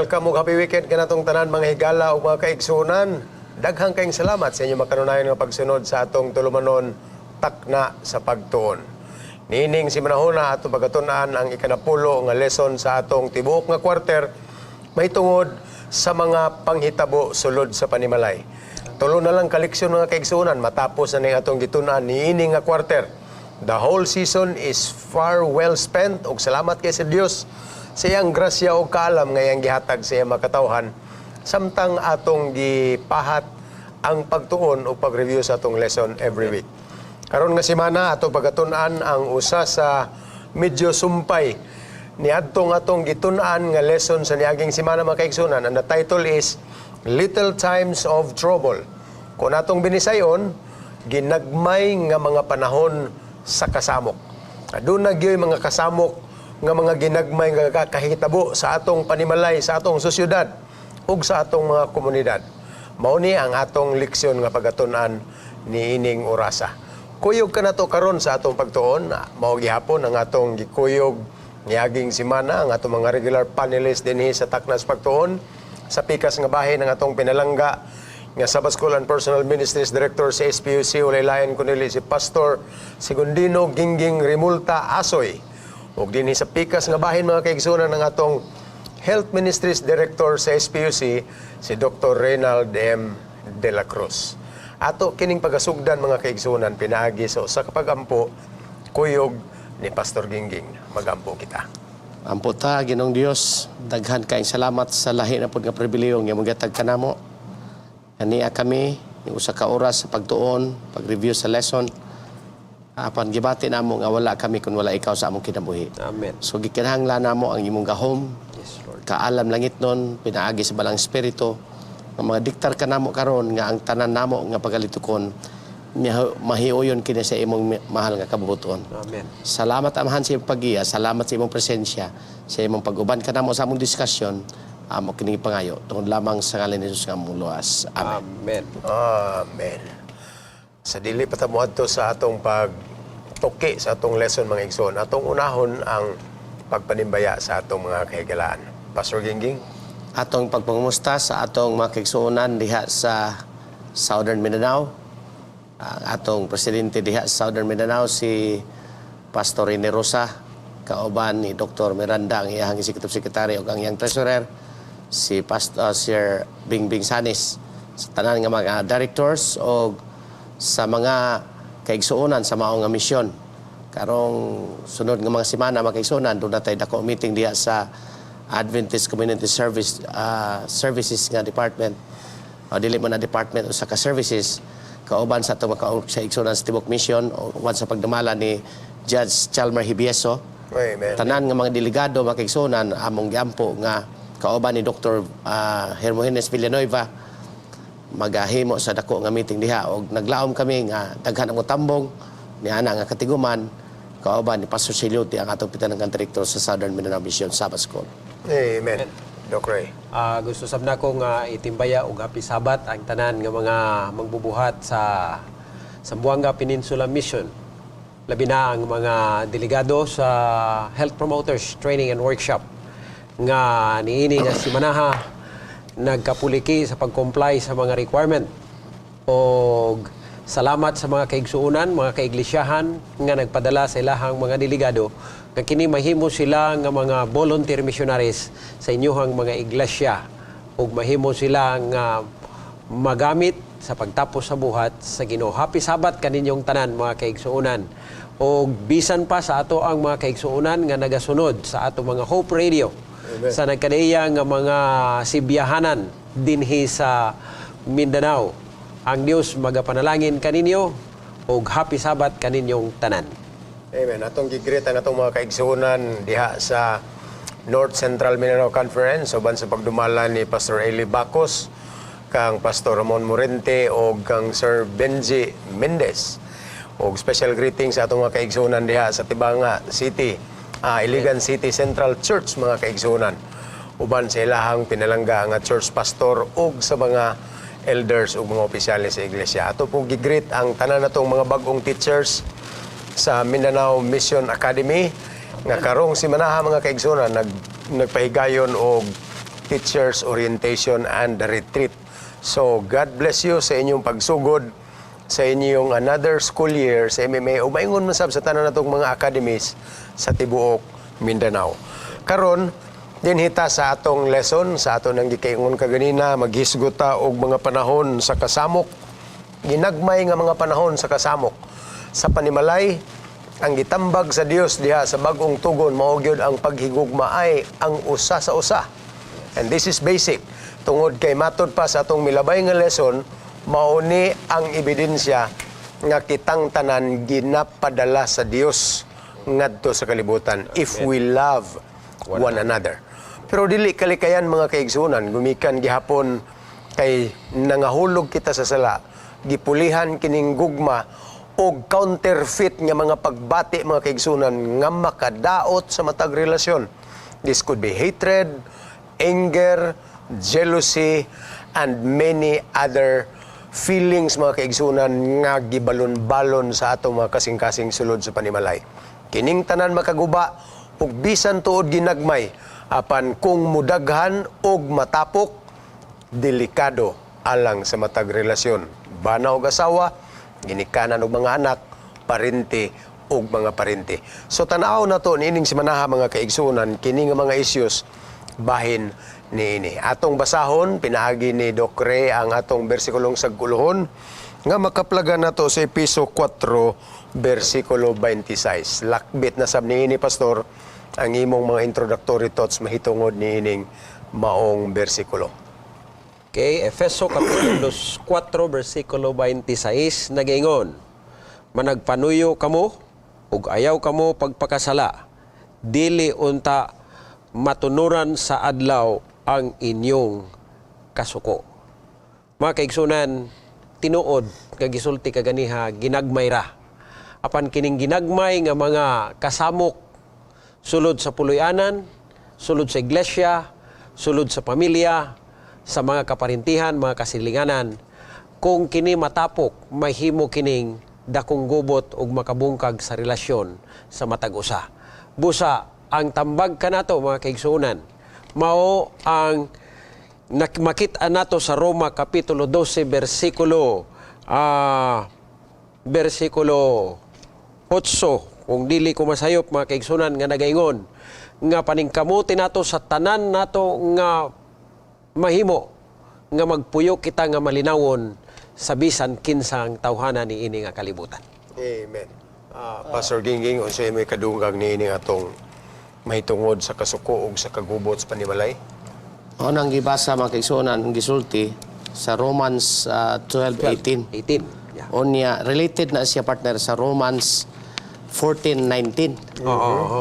Welcome ug happy weekend kanatong tanan mga higala ug mga kaigsunan. Daghang kayong salamat sa inyong makanunayon nga pagsunod sa atong tulumanon takna sa pagtuon. Niining si manahuna ato pagatunan ang ikanapulo nga lesson sa atong tibuok nga quarter mahitungod sa mga panghitabo sulod sa panimalay. Tulo na lang kaleksyon mga kaigsunan matapos na ning atong gitun-an niining nga quarter. The whole season is far well spent ug salamat kay sa Dios sa iyang grasya o kaalam nga iyang gihatag sa iyang makatawhan samtang atong gipahat ang pagtuon o pag-review sa atong lesson every week. Karon nga semana ato pagatun-an ang usa sa medyo sumpay niadtong atong gitun-an nga lesson sa niaging semana mga kaigsunan, and the title is Little Times of Trouble. Kung atong binisayon, ginagmay nga mga panahon sa kasamok. Aduna gyud mga kasamok nga mga ginagmay nga kahitabo sa atong panimalay, sa atong sosyudad ug sa atong mga komunidad. Mao ni ang atong leksyon nga pagatun-an niining orasa. Kuyog ka nato karon sa atong pagtuon, mao gihapon ang atong gikuyog niaging semana ang atong mga regular panelists dinhi sa Taknas Pagtuon. Sa pikas nga bahin ng atong pinalangga nga Sabbath School and Personal Ministries Director sa SPUC Ulaylayan kunili si Pastor Segundino Gingging Rimulta Asoy. Ug dinhi sa pikas nga bahin mga kaigsunan ng atong Health Ministries Director sa SPUC si Dr. Reynald M. De La Cruz. Ato kining pagasugdan mga kaigsunan pinaagi sa usa ka pagampo kuyog ni Pastor Gingging. Magampo kita. Ampo ta, Ginong Dios, daghan kayong salamat sa lahi na pud nga pribilehyo nga mogatag kanamo. Kaniya kami ni usa ka oras sa pagtuon, pag-review sa lesson. Apan gibati namo nga wala kami kung wala ikaw sa among kinabuhi. Amen. So gikinahanglan namo ang imong gahom. Yes, Lord. Kaalam langit nun, pinaagi sa balang espiritu. Ang mga diktar ka namo karon nga ang tanan namo nga pagalitukon mahiuyon kini sa imong mahal nga kabubuton. Amen. Salamat amahan sa imong paggiya, salamat sa imong presensya, sa imong pag-uban ka namo sa among diskusyon. Amo kini pangayo tungod lamang sa ngalan ni Jesus nga among luwas. Amen. Amen. Amen. Sa dili patamuadto sa atong pagtuki sa atong lesson mga igsoon, atong unahon ang pagpanimbaya sa atong mga kahigalaan. Pastor Gingging? Atong pagpangumusta sa atong mga kaigsuonan diha sa Southern Mindanao. Ang atong presidente diha sa Southern Mindanao si Pastor Rene Rosa, kauban ni Dr. Miranda ang iyang executive secretary ug ang iyang treasurer, si Pastor Sir Bingbing Sanis, sa tanan nga mga directors o sa mga kaigsuonan sa maong nga misyon. Karong sunod nga mga semana mga kaigsuonan, doon na tayo dako meeting diha sa Adventist Community Services nga department. O dili mo na department o sa ka-services, kauban sa itong sa igsuonan sa Tibok Mission o once sa pagdamala ni Judge Chalmer Hibieso. Amen. Tanan nga mga delegado mga kaigsuonan among giampo nga kauban ni Dr. Hermogenes Villanueva magahimo sa dako nga meeting diha og naglaom kami nga daghan ang utambong ni ana nga katiguman kauban ni Pastor Siluti ang atong pitanang director sa Southern Mindanao Mission Sabbath School. Amen. Doc Ray. Gusto sab na kong itimbaya og happy Sabat ang tanan nga mga magbubuhat sa Zamboanga Peninsula Mission. Labi na ang mga delegado sa Health Promoters Training and Workshop nga niini nga si Manaha nagkapuliki sa pag-comply sa mga requirement. Og salamat sa mga kaigsuunan, mga kaiglisyahan nga nagpadala sa ilahang mga delegado nga kini mahimo sila nga mga volunteer missionaries sa inyuhang mga iglesia ug mahimo sila nga magamit sa pagtapos sa buhat sa Ginoo. Happy Sabat kaninyong tanan mga kaigsuunan. Og bisan pa sa ato ang mga kaigsuunan nga nagasunod sa ato mga Hope Radio. Amen. Sa nagkadaya nga mga sibiyahanan dinhi sa Mindanao. Ang Dios magapanalangin kaninyo og happy Sabat kaninyong tanan. Amen. Atong gigreet ang atong mga kaigsuonan diha sa North Central Mindanao Conference uban sa pagdumala ni Pastor Eli Bacos, kang Pastor Ramon Morente o kang Sir Benji Mendez. Og special greetings sa atong mga kaigsuonan diha sa Tibanga City, Iligan City Central Church mga kaigsuonan. Uban sa ilahang pinalangga nga church pastor ug sa mga elders ug mga opisyales sa iglesia. Ato pong gigreet ang tanan natong mga bagong teachers sa Mindanao Mission Academy nga karong si manaha mga kaigsuonan nagpahigayon og Teachers Orientation and Retreat. So, God bless you sa inyong pagsugod sa inyong another school year sa MMA o maingon man sab sa tanan natong mga academies sa tibuok Mindanao. Karon dinhita sa atong lesson sa aton nang gikaingon kaganina, maghisgot ta og mga panahon sa kasamok, ginagmay nga mga panahon sa kasamok. Sa panimalay, ang gitambag sa Dios diha sa bag-ong tugon mao gyud ang paghigugma ay ang usa sa usa. And this is basic. Tungod kay matod pa sa atong milabay nga lesson, mauni ang ebidensya nga kitang tanan ginapadala sa Dios ngadto sa kalibutan if we love one another. Pero dili kalikayan mga kaigsunan, gumikan gihapon kay nangahulog kita sa sala, gipulihan kining gugma o counterfeit nga mga pagbati mga kaigsunan nga makadaot sa matag relasyon. This could be hatred, anger, jealousy, and many other feelings mga kaigsunan nga gibalon-balon sa ato mga kasing-kasing sulod sa panimalay. Kining tanan makaguba ug bisan tuod ginagmay apan kung mudaghan og matapok delikado alang sa matag relasyon. Bana og asawa, ginikanan og mga anak, parente og mga parente. So tanaw na to niining simanaha mga kaigsunan kini nga mga issues bahin niini. Atong basahon pinaagi ni Doc Ray ang atong bersikulong sagkuluhon nga makaplaga nato sa Episo 4 bersikulo 26. Lakbit na sab niini pastor ang imong mga introductory thoughts mahitungod niining maong bersikulo. Okay, Efeso Kapitulo 4, versikulo 26, nagaingon, managpanuyo kamo, ug ayaw kamo pagpakasala, dili unta matunuran sa adlaw ang inyong kasuko. Mga kaigsunan, tinuod, kagisulti kaganiha, ginagmay ra. Apan kining ginagmay nga mga kasamok, sulod sa puloy-anan, sulod sa iglesia, sulod sa pamilya, sa mga kaparintihan, mga kasilinganan, kung kini matapok, mahimo kining dakong gubot ug makabungkag sa relasyon sa matag usa. Busa, ang tambag kanato mga kaigsunan, mao ang makita nato sa Roma Kapitulo 12, versikulo 8, kung dili ko masayop mga kaigsunan nga nagaingon, nga paningkamuti nato sa tanan nato nga mahimo nga magpuyo kita nga malinawon sa bisan kinsang tawhana ni ini nga kalibutan. Amen. Pastor Gingging, unsay may kadunggang niining atong mahitungod sa kasuko ug sa kagubot sa panimalay? O nang gibasa mga kaigsunan, ang gisulti sa Romans 12:18. 18. Yeah. Onya, related na siya partner sa Romans 14:19.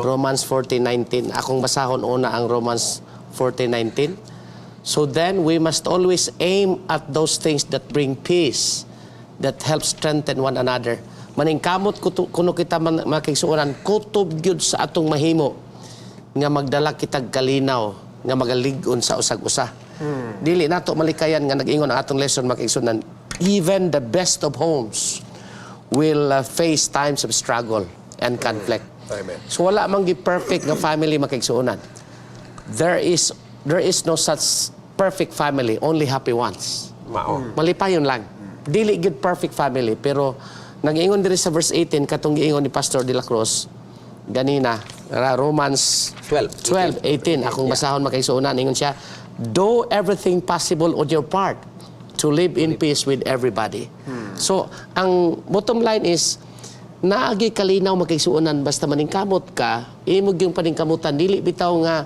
Romans 14:19. Akong basahon una ang Romans 14:19. So then we must always aim at those things that bring peace, that help strengthen one another. Maningkamot kuno kita mga kaigsunan, kutob gyud sa atong mahimo nga magdala kitag kalinaw nga magalig-on sa usag-usa. Dili nato malikayan nga nag-ingon ang atong lesson mga kaigsunan, even the best of homes will face times of struggle and conflict. Amen. So wala man gi perfect nga family mga kaigsunan. There is no such perfect family, only happy ones. Mao. Malipayon lang. Dili gyud perfect family, pero nag-ingon diri sa verse 18 katong giingon ni Pastor De La Cruz ganina, Romans 12:18. Akong basahon makaigsuunan, ingon siya, do everything possible on your part to live in peace with everybody. So, ang bottom line is, naagi kalinaw makaigsuunan, basta maningkamot ka, imog yung paningkamutan, dili bitaw nga,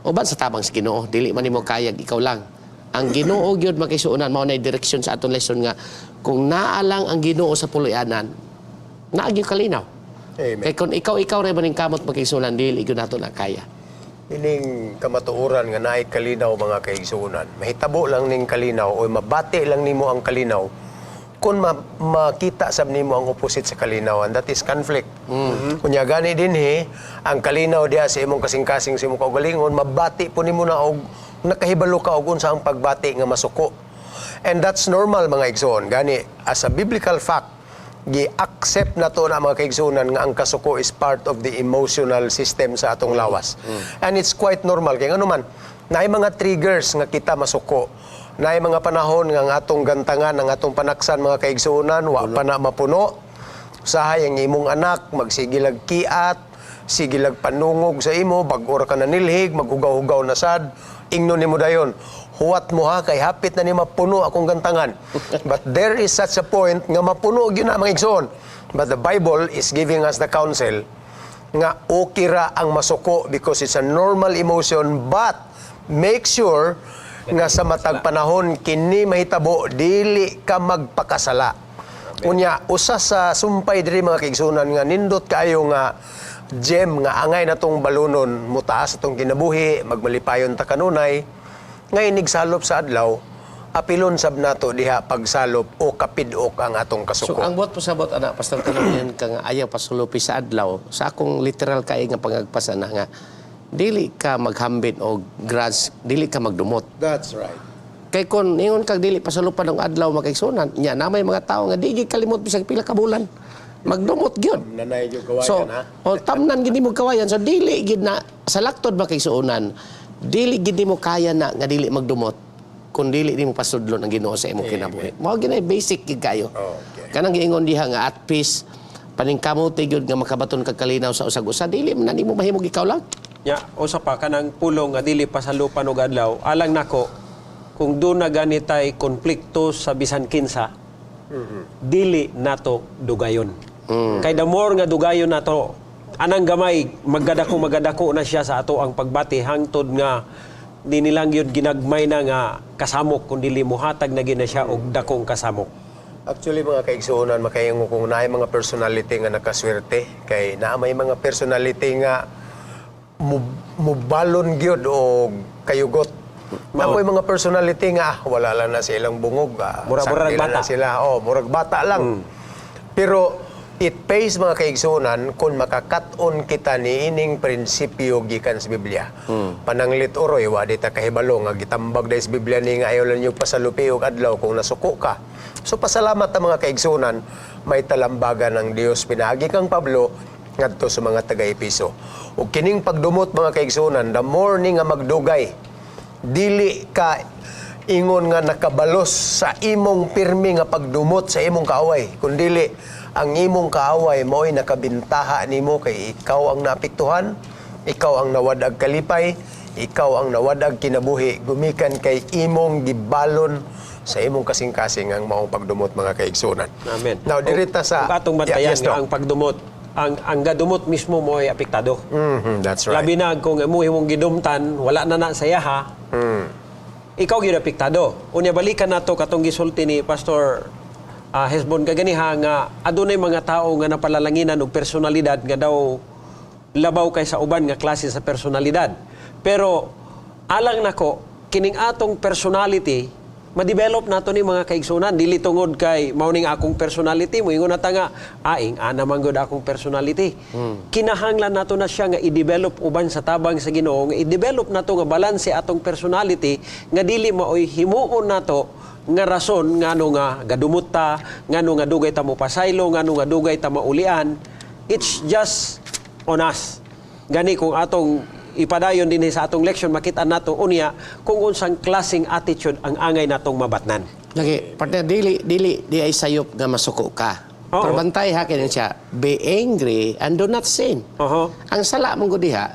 uban sa tabang sa Ginoo, dili man nimo kayag, ikaw lang. Ang Ginoo gyud makaigsuunan, mao na direksyon sa atong lesson nga, kung naalang ang Ginoo sa puloy-anan, naagi kalinaw. Amen. Kaya kung ikaw rin maningkamot magkaigsunan, dili gyud nato na kaya. Ining kamatuoran nga naay kalinaw mga kaigsunan. Mahitabo lang ning kalinaw o mabati lang nimo ang kalinaw kung makita sab nimo ang opposite sa kalinaw, and that is conflict. Kunya gani dinhi ang kalinaw diha sa imong kasing-kasing sa imong kaugalingon, mabati po nimo na og nakahibalo ka og unsa ang pagbati nga masuko. And that's normal mga igsoon. Gani as a biblical fact, gi-accept na to na mga kaigsunan nga ang kasuko is part of the emotional system sa atong lawas. And it's quite normal. Kaya nga naman, Naay mga triggers nga kita masuko. Naay mga panahon nga ang atong gantangan, ang atong panaksan mga kaigsuonan, wa pa na mapuno. Usahay ang imong anak, magsigilag kiat, sigilag panungog sa imo, bag-ora ka na nilhig, maghugaw-hugaw na sad, ingnon nimo dayon. Huwat mo ha, kay hapit na ni mapuno akong gantangan. But there is such a point nga mapuno yun na mga igsoon. But the Bible is giving us the counsel nga okay ra ang masuko because it's a normal emotion, but make sure nga sa matag panahon kini mahitabo dili ka magpakasala. Unya usa sa sumpay diri mga kaigsunan nga nindot kayo nga gem nga angay natong balunon mutaas atong kinabuhi magmalipayon ta kanunay nga inigsalop sa adlaw apilon sab nato diha pagsalop o kapidok ang atong So kasuko. ang buot po sabot ana Pastor Tanong ka nga ayaw pasulupi sa adlaw sa akong literal kay nga pangagpasa na nga dili ka maghambit og grudge, dili ka magdumot. That's right. Kay kon ingon kag dili pasulupan og adlaw makaigsunan, nya na may mga tawo nga di gyud kalimot bisag pila ka bulan. Magdumot gyud. Nanay yung kawayan So, ha. o tamnan gid mo kawayan so dili gid na sa laktod makaigsunan, dili gid mo kaya na nga dili magdumot kun dili nimo pasudlon ang Ginoo sa imong kinabuhi. Mao ginay basic gid kayo. Okay. Kanang giingon diha nga at peace paningkamote gyud nga makabaton kag kalinaw sa usag usa dili man nimo mahimog ikaw lang. Ya, usa pa kanang pulong nga dili pasalupan og adlaw, alang nako kung doon na ganitay konflikto sa bisan kinsa, dili nato dugayon. Kay the more nga dugayon nato, anang gamay maggadako na siya sa ato ang pagbati hangtod nga di nilang yun ginagmay na nga kasamok kung dili muhatag na gina siya og dakong kasamok. Actually, mga kaigsuonan, makaingo kung naay mga personality nga nakaswerte, kay naa may mga personality nga mubalon gyud o kayugot. Namoy mga personality nga wala lang na silang bungog. Murag-murag sakti lang bata. na sila. Murag bata lang. Pero it pays mga kaigsuonan kung makakaton kita ni ining prinsipyo gikan sa Biblia. Pananglit oroy, wa di ta kahibalo nga gitambag dahil sa Biblia ni nga ayaw lang yung pasalupi og adlaw kung nasuko ka. So pasalamat ta mga kaigsuonan, may talambagan ng Dios pinaagi kang Pablo ngadto sa mga taga-Episo. Ug kining pagdumot mga kaigsuonan, the more ni nga magdugay, dili ka ingon nga nakabalos sa imong pirmi nga pagdumot sa imong kaaway, kundili ang imong kaaway mo'y nakabintaha nimo kay ikaw ang naapektuhan, ikaw ang nawadag kalipay, ikaw ang nawadag kinabuhi, gumikan kay imong gibalon sa imong kasing-kasing ang maong pagdumot mga kaigsunan. Amen. Now, dirita sa... Ug atong bantayan Yes, nga Doc. ang pagdumot, ang gadumot mismo mo ay apektado. That's right. Labi na kung imo imong gidumtan, wala na sa iya ha. Ikaw gyud apektado. Unya balikan nato katong gisulti ni Pastor Hesbon kaganiha nga adunay mga tao nga napalalanginan og personalidad nga daw labaw kay sa uban nga klase sa personalidad. Pero alang nako kining atong personality ma-develop nato ni mga kaigsunan dili tungod kay mauning akong personality mo ingon nata nga aing ana man gud akong personality. Kinahanglan nato na siya nga i-develop uban sa tabang sa Ginoo nga i-develop nato nga balanse atong personality nga dili maoy himuon nato nga rason ngano nga gadumot ta, ngano nga dugay ta mo pasaylo, ngano nga dugay ta maulian. It's just on us. Gani kung atong ipadayon din sa atong leksyon makita nato unya kung unsang klaseng attitude ang angay natong mabatnan. Lagi, partner, di ay sayop nga masuko ka. Oo. Pero bantay ha, kaya siya, be angry and do not sin. Oho. Ang sala mong diha,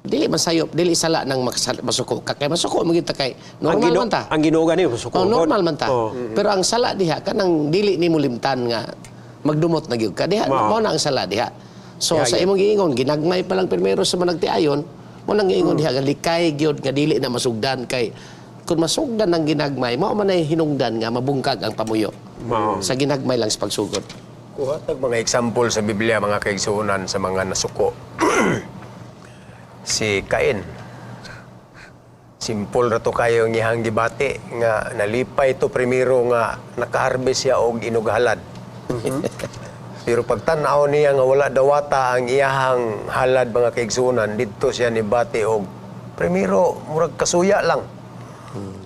dili man sayop, dili sala nang masuko ka. Kaya masuko, magita kay, normal man ta. Ang Ginoo gani masuko. Oh, normal man ta. Oh. Pero ang sala diha, kanang dili ni mo limtan nga, magdumot na gyud ka. Diha, mo na ang sala diha. So, Yeah, sa yeah. imong giingon, ginagmay pa lang primero sa managtiayon, mo nang giingon diha, likay gyud nga dili na masugdan kay kung masugdan ang ginagmay, mao man ay hinungdan nga mabungkag ang pamuyo. Mao. Sa ginagmay lang sa pagsugod. Kuhatag mga example sa Biblia, mga kaigsuonan sa mga nasuko. Si Cain. Simple ra to kayo ang iyang gibati nga nalipay to primero nga nakaharvest siya og inughalad. Pero pagtan-aw niya nga wala dawata ang iyahang halad mga kaigsuonan, didto siya ni bati og primero murag kasuya lang.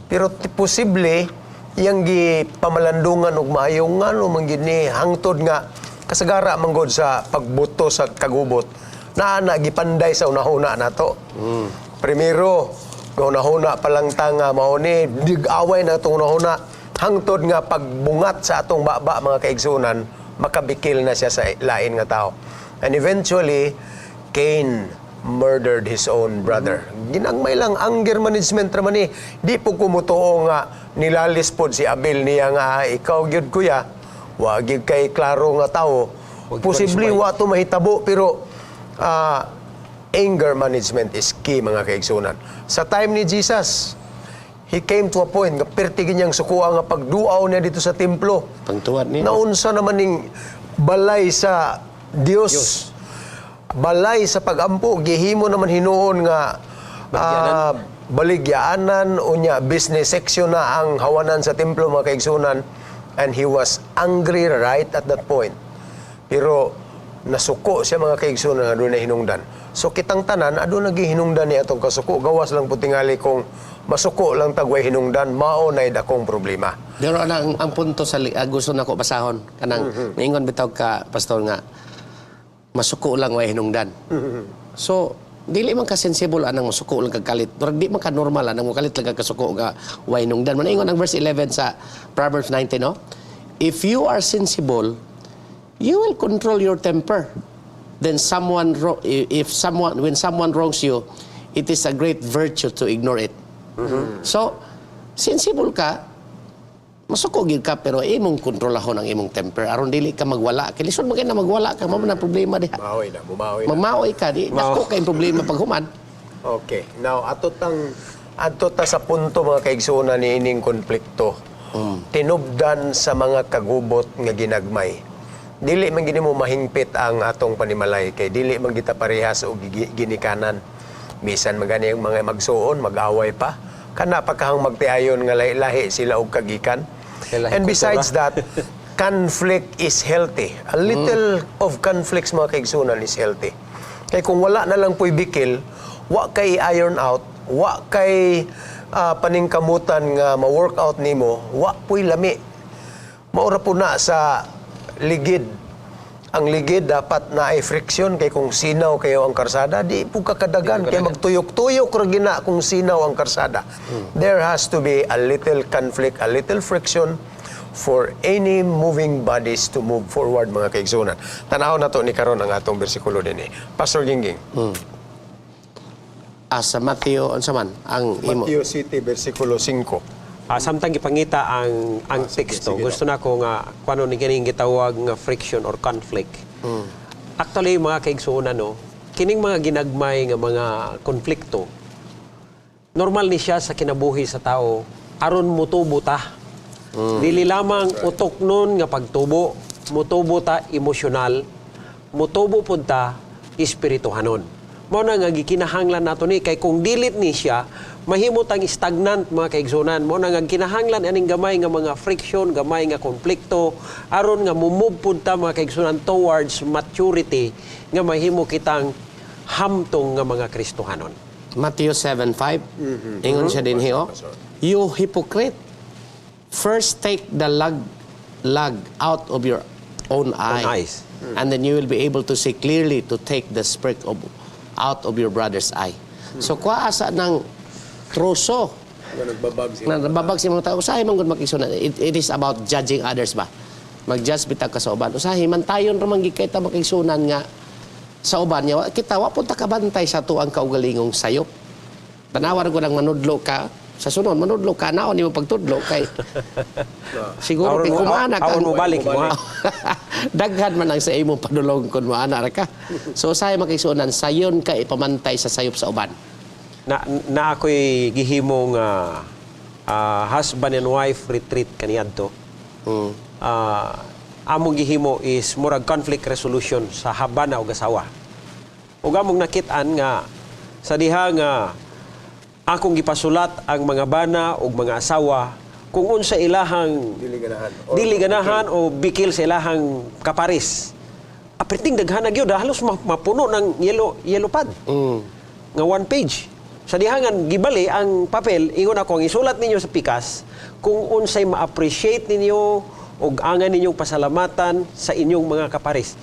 Pero posible iyang gipamalandungan og maayo ngano man gid ni hangtod nga kasagara man gud sa pagbuto sa kagubot na gipanday sa unahuna nato. Primero Hunahuna pa lang tanga mao ni dig-away na itong hunahuna hangtod nga pagbungat sa atong baba mga kaigsunan, makabikil na siya sa lain nga tao. And eventually, Cain murdered his own brother. Ginangmay lang anger management raman ni. Di po kumutuo nga nilalis pod si Abel niya nga ikaw gyud kuya, wa gyud kay klaro nga tao. Posible wa to mahitabo pero anger management is key mga kaigsunan. Sa time ni Jesus, he came to a point nga pertigin niyang sukuha nga pagduaw niya dito sa templo. Pangtuwad niya. Naunsa naman ning balay sa Dios. Balay sa pagampo, gihimo naman hinuon nga baligyaanan unya business section na ang hawanan sa templo mga kaigsunan, and he was angry right at that point. Pero nasuko siya mga kaigsunan nga doon na hinungdan. So kitang tanan ado nagihinungdan ni atong kasuko, gawas lang putingali kung masuko lang tagway hinungdan, mao nay dakong problema. Pero ang punto sa gusto nako basahon kanang niingon bitaw ka pastor nga masuko lang way hinungdan. So dili man ka sensible anang masuko lang kagkalit. Pero di man ka normal anang mukalit lang kasuko nga way hinungdan. Maningon ang verse 11 sa Proverbs 19, no? If you are sensible, you will control your temper. Then when someone wrongs you, it is a great virtue to ignore it. So, sensible ka, masuko gid ka, pero imong kontrolahon ang imong temper. Aron dili ka magwala. Kaya lisod mo kayo na magwala ka, mamo na problema diha. Bumawi na. Mamaoy ka, di dako kayong problema paghuman. Okay. Now, ato ta sa punto mga kaigsunan ni ining konflikto. Tinubdan sa mga kagubot nga ginagmay. Dili man gini mo mahingpit ang atong panimalay kay dili man kita parehas og ginikanan. Bisan magani ang mga magsuon, mag-away pa. Kana pa kahang magtiayon nga lahi sila og kagikan. And besides that, conflict is healthy. A little of conflicts mga kaigsunan is healthy. Kay kung wala na lang po'y bikil, wa kay iron out, wa kay paningkamutan nga ma-workout nimo, wa po'y lami. Maura po na sa ligid. Ang ligid dapat na ay friction kay kung sinaw kayo ang karsada, di po kakadagan kay magtuyok-tuyok ra gina kung sinaw ang karsada. There has to be a little conflict, a little friction for any moving bodies to move forward mga kaigsunan. Tanaw na to ni karon ang atong bersikulo dinhi. Pastor Gingging. Sa Mateo unsa man ang imo? Mateo City versikulo 5. Samtang gipangita ang teksto, sige gusto na ko nga kuno ni kining gitawag nga friction or conflict. Actually mga kaigsuonan no, kining mga ginagmay nga mga konflikto normal ni siya sa kinabuhi sa tao aron mutubo ta. Dili lamang utok nun nga pagtubo, mutubo ta emosyonal, mutubo pud ta espirituhanon. Mao na nga gikinahanglan nato ni kay kung dilit ni siya mahimot ang stagnant mga kaigsunan. Mo na nga kinahanglan aning gamay nga mga friction, gamay nga konflikto aron nga mumove pud ta mga kaigsunan towards maturity nga mahimo kitang hamtong nga mga Kristohanon. Matthew 7:5. Ingon siya din hiyo. You hypocrite. First take the log out of your own eye. eyes. And then you will be able to see clearly to take the speck out of your brother's eye. So kuha asa ng troso na nababag si mga tao. Usahay man gud makigsunan. It is about judging others ba? Mag-judge bitag ka sa uban. Usahay man tayon ra man gid kay ta makigsunan nga sa uban niya. Kita wa pud ta kabantay sa tuang kaugalingong sayop. Tanawan ko lang manudlo ka sa sunod manudlo ka naon nimo pagtudlo kay siguro kay kumana ka aron mo balik mo. daghan man ang sa imong padulong kun moana ra ka. So usahay makigsunan sayon ka ipamantay sa sayop sa uban. Na ako'y gihimong husband and wife retreat kaniadto. Among gihimo is murag conflict resolution sa habana o asawa. Ug among nakit-an nga sa diha nga akong gipasulat ang mga bana o mga asawa kung unsa ilahang dili ganahan o bikil sa ilahang kaparis. Aperting daghan na gyud halos mapuno ng yellow pad. Nga one page. Sa dihangan gibali ang papel ingon ako ang isulat ninyo sa pikas kung unsay ma-appreciate ninyo ug angan ninyong pasalamatan sa inyong mga kaparis.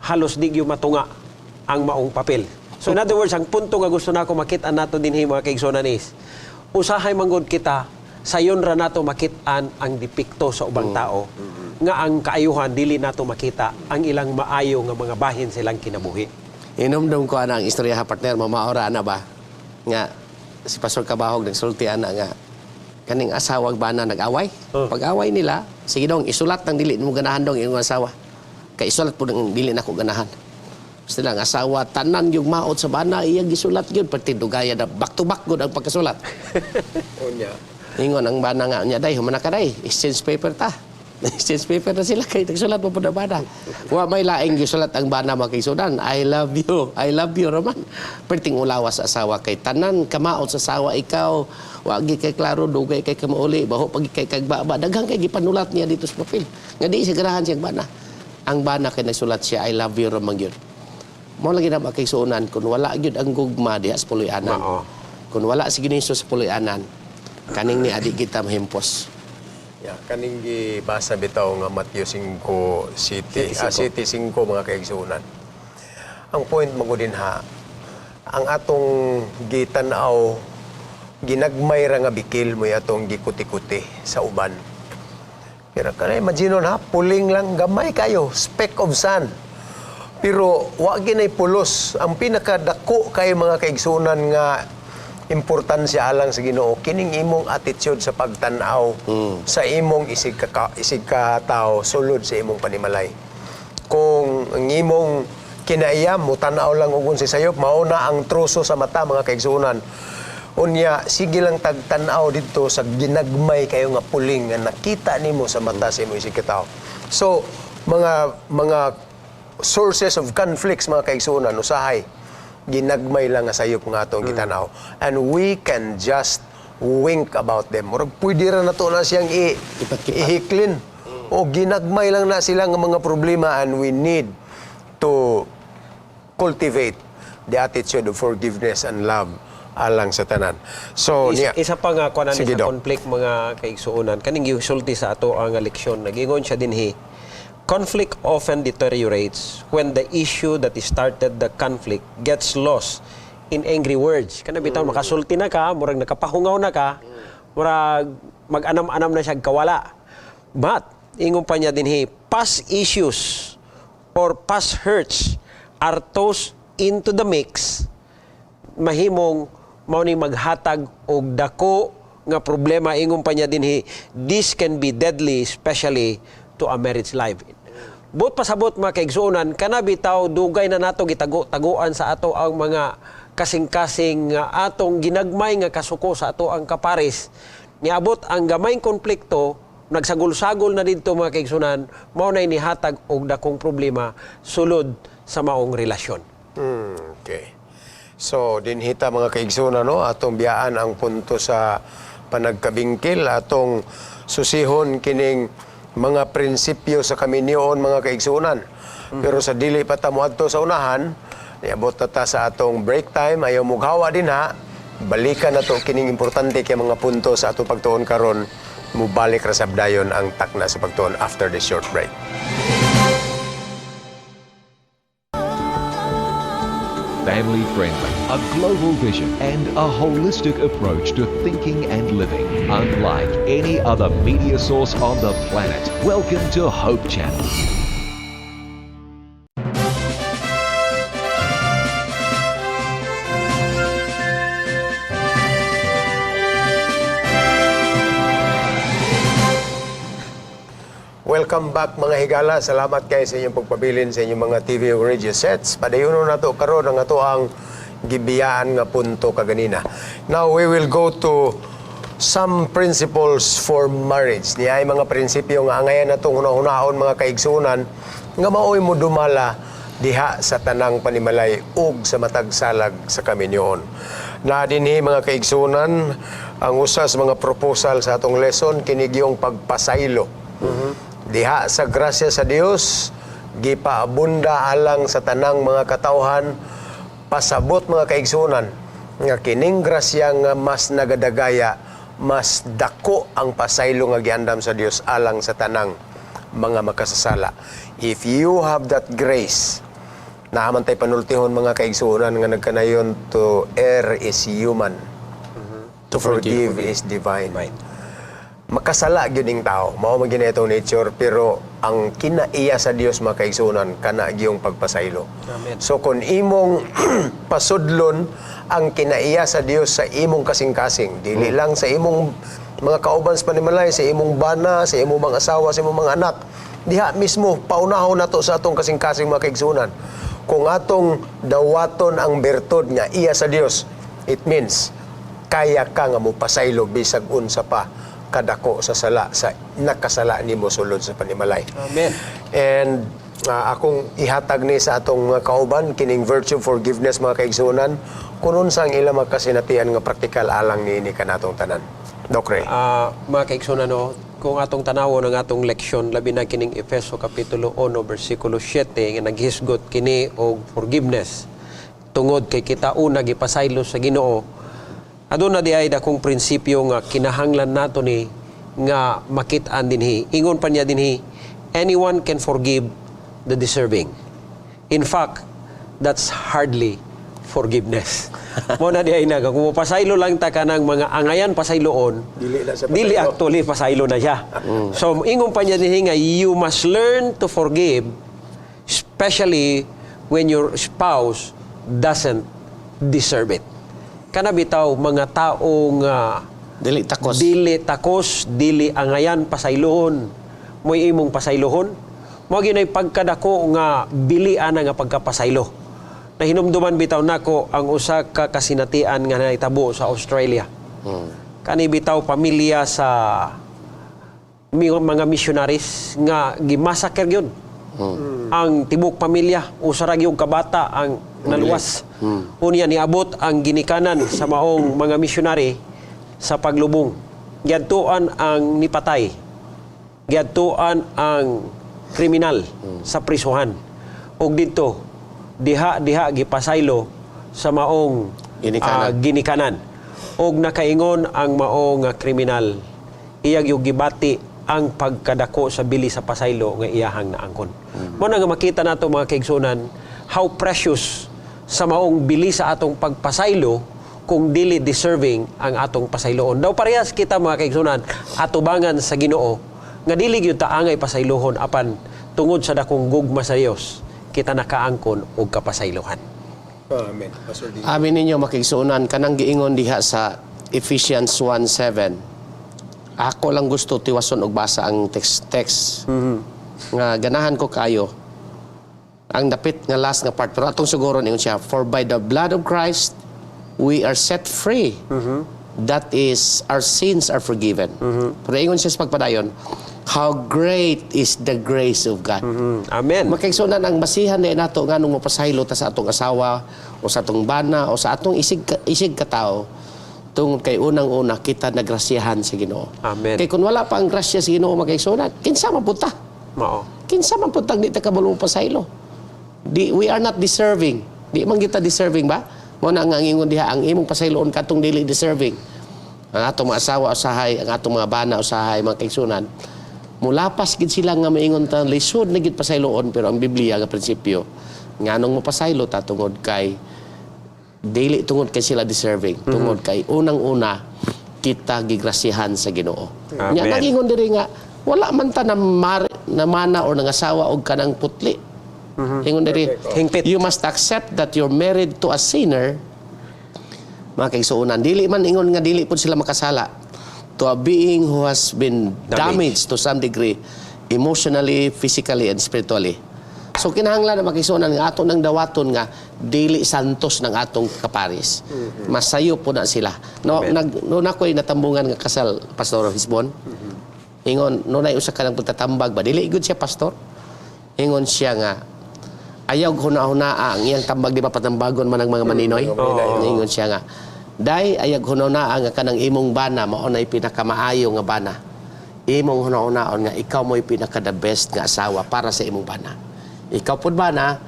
Halos di gyud matunga ang maong papel. So in other words, ang punto nga gusto nako makita nato dinhi mga kaigsunan is usahay manggod kita sayon ra nato makitaan ang depekto sa ubang tao nga ang kaayuhan dili nato makita ang ilang maayo nga mga bahin silang kinabuhi. Inomdom ko ang istorya ha partner, mamaora na ba? Nga, si Pastor Kabahog nagsulti ana nga, kaning asawag ba na nag-away? Pag-away nila, sige dong, isulat ng dili mo ganahan dong yung asawa. Kay isulat po ng dili na ko ganahan. Basta lang, asawa, tanan yung maot sa bana, iyang gisulat yun, pati dugaya na back-to-back good ang pagkasulat. Unya. Ingon, ang bana nga, niya day, humana ka day, exchange paper ta. Exchange paper na sila kay nagsulat mo po na bana. Wa may laing gisulat ang bana makisudan. I love you raman. Perting ulawas sa asawa kay tanan kamaot sa asawa ikaw. Wagi kay klaro dugay kay kamauli baho pag kay kagbaba daghang kay gipanulat niya dito sa papel. Nga di siya ganahan siyang bana. Ang bana kay nagsulat siya I love you raman gyud. Mao lagi na makisunan kun wala gyud ang gugma diha sa puloy-anan. Kun wala si Giniso sa puloy-anan kaning ni adik kita mahimpos. Ya, kaning gibasa bitaw nga Matthew 5 city, city 5 mga kaigsunan. Ang point mo din ha, ang atong gitanaw ginagmay ra nga bikil mo atong gikuti-kuti sa uban. Pero kanay imagine ha, puling lang gamay kayo, speck of sand. Pero wa ginay pulos, ang pinakadako kay mga kaigsunan nga importansya alang sa Ginoo kining imong attitude sa pagtan-aw sa imong isig ka tao sulod sa imong panimalay. Kung ang imong kinaiyam mo tan-aw lang ugon si sayop mao na ang truso sa mata mga kaigsunan. Unya sige lang tagtan-aw didto sa ginagmay kayo nga puling nga nakita nimo sa mata sa imong isig ka tao. So mga sources of conflicts mga kaigsunan usahay ginagmay lang nga sayop nga atong gitanaw and we can just wink about them. Murag pwede ra nato na siyang ihiklin o ginagmay lang na sila nga mga problema and we need to cultivate the attitude of forgiveness and love alang sa tanan. So Isa pa nga kuanan Sige, sa Doc. conflict mga kaigsuonan kaning gisulti sa ato ang leksyon nagingon siya dinhi. Conflict often deteriorates when the issue that started the conflict gets lost in angry words. Kana bitaw makasulti na ka, murag nakapahungaw na ka, murag mag-anam-anam na siya kawala. But ingon pa niya dinhi, past issues or past hurts are tossed into the mix. Mahimong mao ni maghatag og dako nga problema ingon pa niya dinhi, this can be deadly especially to a marriage life. But pasabot mga kaigsuonan, kana bitaw dugay na nato gitago-taguan sa ato ang mga kasing-kasing atong ginagmay nga kasuko sa ato ang kapares. Niabot ang gamayng konflikto, nagsagol-sagol na dito mga kaigsuonan, mao na inihatag og dakong problema sulod sa maong relasyon. Okay. So dinhita mga kaigsuonan no atong biyaan ang punto sa panagkabingkil atong susihon kining mga prinsipyo sa kaminyoon mga kaigsuonan. Pero sa dili pa ta moadto sa unahan, niabot na ta sa atong break time, ayaw mughawa din ha. Balikan na to kining importante kay mga punto sa atong pagtuon karon. Mubalik ra sabdayon ang takna sa pagtuon after this short break. Family friendly, a global vision, and a holistic approach to thinking and living. Unlike any other media source on the planet. Welcome to Hope Channel. Welcome back mga higala. Salamat kayo sa inyong pagpabilin sa inyong mga TV o radio sets. Padayonon na to karon ang ato ang gibiyaan nga punto kaganina. Now we will go to some principles for marriage. Niya ay mga prinsipyo nga angayan natong hunahunahon mga kaigsunan nga maoy mo dumala diha sa tanang panimalay ug sa matag salag sa kaminyoon. Na dinhi mga kaigsunan ang usas mga proposal sa atong lesson kinig yung pagpasaylo. Diha sa grasya sa Dios gipaabunda alang sa tanang mga katawhan pasabot mga kaigsunan nga kining grasya nga mas nagadagaya mas dako ang pasaylo nga giandam sa Dios alang sa tanang mga makasasala. If you have that grace Naaman tayo panultihon mga kaigsunan nga nagkanayon to err is human. To forgive is divine. Makasala gyud ning tao, mao man gyud itong nature, pero ang kinaiya sa Dios mga kaigsunan kana gyung pagpasaylo. Amen. So kung imong pasudlon ang kinaiya sa Dios sa imong kasing-kasing, dili lang sa imong mga kauban sa panimalay, sa imong bana, sa imong mga asawa, sa imong mga anak, diha mismo paunahon nato sa atong kasing-kasing mga kaigsunan. Kung atong dawaton ang bertud nga iya sa Dios, it means kaya ka nga mo pasaylo bisag unsa pa kadako sa sala sa nakasala nimo sulod sa panimalay. Amen. And akong ihatag ni sa atong mga kauban kining virtue forgiveness mga kaigsunan kunon sang ila magkasinatian nga praktikal alang niini kanatong tanan. Doc Ray. Mga kaigsunan, no, kung atong tanawon ang atong leksyon, labi na kining Efeso Kapitulo 1, versikulo 7, nga naghisgot kini og forgiveness. Tungod kay kita una gipasaylo sa Ginoo, aduna di ay dakong prinsipyo nga kinahanglan nato ni nga makitaan dinhi. Ingon pa niya dinhi, anyone can forgive the deserving. In fact, that's hardly forgiveness. Mo na di ay naga, kung pasaylo lang ta kanang mga angayan pasayloon, Dili na sa dili pasaylo. actually pasaylo na siya. So ingon pa niya dinhi nga you must learn to forgive, especially when your spouse doesn't deserve it. Kana bitaw mga taong Dili takos. dili takos, dili angayan pasaylohon. Mo'y imong pasaylohon. Mo ginay pagkadako nga bilian nga pagkapasaylo. Nahinumduman bitaw nako ang usa ka kasinatian nga nahitabo sa Australia. Kani bitaw pamilya sa mga missionaries nga gimasaker gyud. Ang tibok pamilya, usa ra gyud kabata ang naluwas. Unya niabot ang ginikanan sa maong mga missionary sa paglubong. Giadtuan ang nipatay. Giadtuan ang kriminal sa prisuhan. Og dito diha gipasaylo sa maong ginikanan. Og nakaingon ang maong kriminal. Iyag yung gibati ang pagkadako sa bili sa pasaylo nga iyahang naangkon. Mo na nga makita nato mga kaigsunan how precious sa maong bili sa atong pagpasaylo kung dili deserving ang atong pasayloon. Daw parehas kita mga kaigsunan atubangan sa Ginoo nga dili gyud ta angay pasaylohon apan tungod sa dakong gugma sa Dios kita nakaangkon og kapasaylohan. Amen. Pastor Dino. Amin ninyo makigsunan kanang giingon diha sa Ephesians 1:7. Ako lang gusto tiwason og basa ang text. Nga ganahan ko kayo. Ang dapit nga last nga part pero atong siguro ningon siya, for by the blood of Christ we are set free. That is, our sins are forgiven. Pero ingon siya sa pagpadayon, how great is the grace of God. Amen. Makaigsunan ang basihan na nato nga nung mapasaylo ta sa atong asawa o sa atong bana o sa atong isig katao tungod kay unang-una kita nagrasyahan sa Ginoo. Amen. Kay kung wala pa ang grasya sa Ginoo makaigsunan, kinsa man punta? Mao. Kinsa man punta di ta kabalo pasaylo? We are not deserving. Di man kita deserving ba? Mo na nga ingon diha ang imong pasayloon katong dili deserving. Ang atong mga asawa usahay, ang atong mga bana usahay, mga kaigsunan, mulapas gid sila nga maingon ta lisod na gid pasayloon pero ang Biblia nga prinsipyo nganong mapasaylo ta tungod kay dili tungod kay sila deserving, tungod kay unang-una kita gigrasyahan sa Ginoo. Amen. Nya nagingon diri nga wala man ta na mana or nangasawa og kanang putli. Ingon diri, Hingpit. you must accept that you're married to a sinner. Mga kaigsuunan, dili man ingon nga dili pud sila makasala, to a being who has been damaged to some degree emotionally, physically, and spiritually. So kinahanglan na makisunan nga ato nang dawaton nga dili santos ng atong kaparis. Masayo po na sila. No ako'y natambungan nga kasal Pastor Hisbon. Ingon no nay usa ka nang pagtatambag ba dili gud siya pastor. Ingon siya nga ayaw hunahuna ang iyang tambag di ba patambagon man ang mga maninoy. Ingon siya nga day ayag hunahuna nga kanang imong bana mao nay pinakamaayo nga bana. Imong hunahuna nga ikaw mo'y pinaka the best nga asawa para sa imong bana. Ikaw pud ba na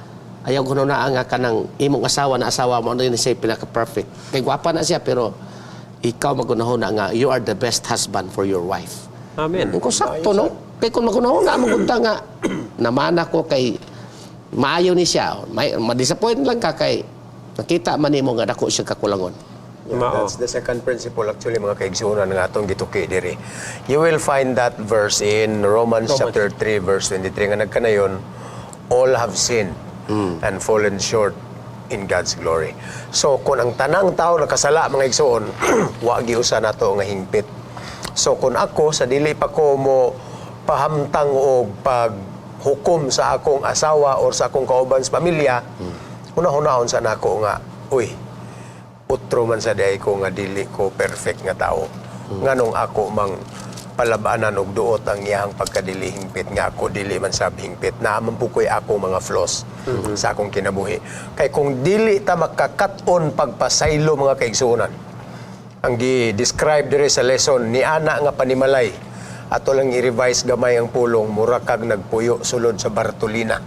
ayaw ko na nga kanang imong asawa na asawa mo ano yun siya pinaka-perfect. Kay gwapa na siya pero ikaw magunahon na nga you are the best husband for your wife. Amen. Kung sakto no? Kay kung magunahon na magunta nga namana ko kay maayo ni siya. Ma-disappoint lang ka kay nakita man nimo nga dako siya kakulangon. Yeah, Mao. that's the second principle actually mga kaigsunan nga atong gituki diri. You will find that verse in Romans chapter 3 verse 23 nga nagkanayon, all have sinned and fallen short in God's glory. So kung ang tanang tao nakasala mga igsoon, wa giusa nato nga hingpit. So kung ako sa dili pa ko mo pahamtang og paghukom sa akong asawa or sa akong kauban sa pamilya, hunahunahon sa nako nga, uy, utro man sa day ko nga dili ko perfect nga tao. Nganong ako mang palabanan og duot ang iyang pagkadili hingpit nga ako dili man sab hingpit na mampukoy ako mga flaws sa akong kinabuhi. Kay kung dili ta makakaton pagpasaylo mga kaigsunan, ang gi-describe diri sa lesson ni ana nga panimalay, ato lang i-revise gamay ang pulong, mura kag nagpuyo sulod sa Bartolina.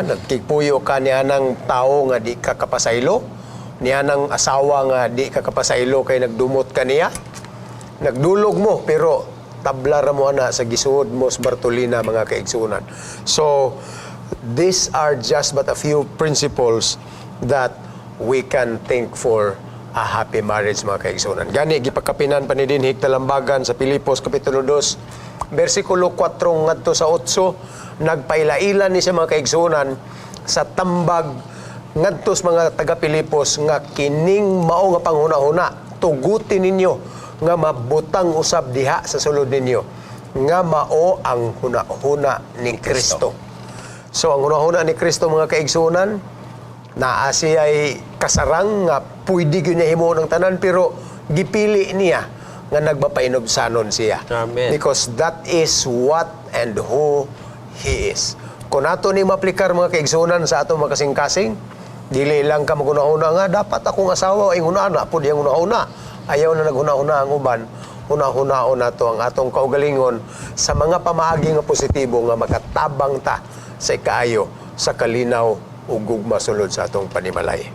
Nagkigpuyo ka niya ng tao nga di ka kapasaylo, niya ng asawa nga di ka kapasaylo kay nagdumot ka niya. Nagdulog mo pero tabla ra mo ana sa gisuod mo sa Bartolina mga kaigsunan. So these are just but a few principles that we can think for a happy marriage mga kaigsunan. Gani gipakapinan pa ni dinhig talambagan sa Pilipos kapitulo 2 bersikulo 4 ngadto sa 8, nagpaila-ila ni sa mga kaigsunan sa tambag ngadto sa mga taga Pilipos nga kining mao nga panghuna-huna tugutin ninyo nga mabutang usab diha sa sulod ninyo nga mao ang huna-huna ni Kristo. So ang huna-huna ni Kristo mga kaigsunan, naa siya'y kasarang nga pwede gyud niya himo ng tanan pero gipili niya nga nagmapainobsanon siya. Amen. Because that is what and who He is. Kung ato ni maplikar mga kaigsunan sa atong makasing-kasing, dili lang ka maghuna-huna nga dapat akong asawa ay hunana po diyang hunahuna. Ayaw na naghuna-huna ang uban, huna-hunaon nato ang atong kaugalingon sa mga pamaagi nga positibo nga makatabang ta sa ikaayo sa kalinaw ug gugma sulod sa atong panimalay.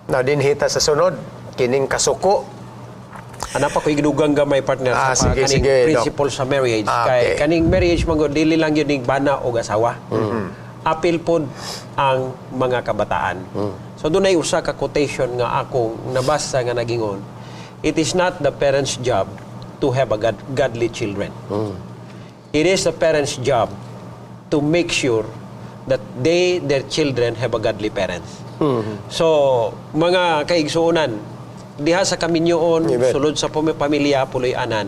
Na dinhita sa sunod kining kasuko. Ana pa ko igdugang gamay partner sa sige, kaning sige, principle sa marriage. Okay. Kay kaning marriage man gud dili lang yun ning bana og asawa. Apil pod ang mga kabataan. So dunay usa ka quotation nga akong nabasa nga nagingon. It is not the parents' job to have a godly children. It is the parents' job to make sure that their children have a godly parents. So, mga kaigsuunan, diha sa kaminyoon, Amen. sulod sa pamilya, puloy-anan,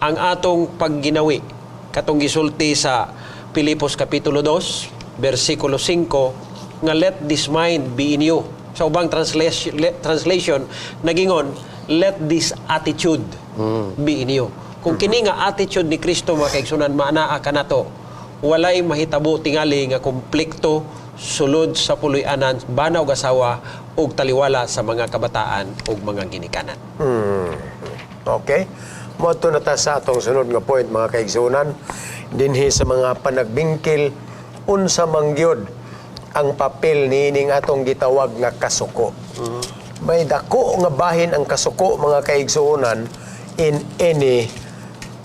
ang atong pagginawi, katong gisulti sa Pilipos Kapitulo 2, versikulo 5, nga let this mind be in you. Sa ubang translation, nagingon, let this attitude be in you. Kung kini nga attitude ni Kristo mga kaigsunan, maanaa ka na to, walay mahitabo tingali nga konflikto sulod sa puloy-anan, bana og asawa, og taliwala sa mga kabataan og mga ginikanan. Okay? Moto na ta sa atong sunod nga point mga kaigsunan, dinhi sa mga panagbingkil unsa mangyod ang papel niining atong gitawag nga kasuko. May dako nga bahin ang kasuko mga kaigsuonan in any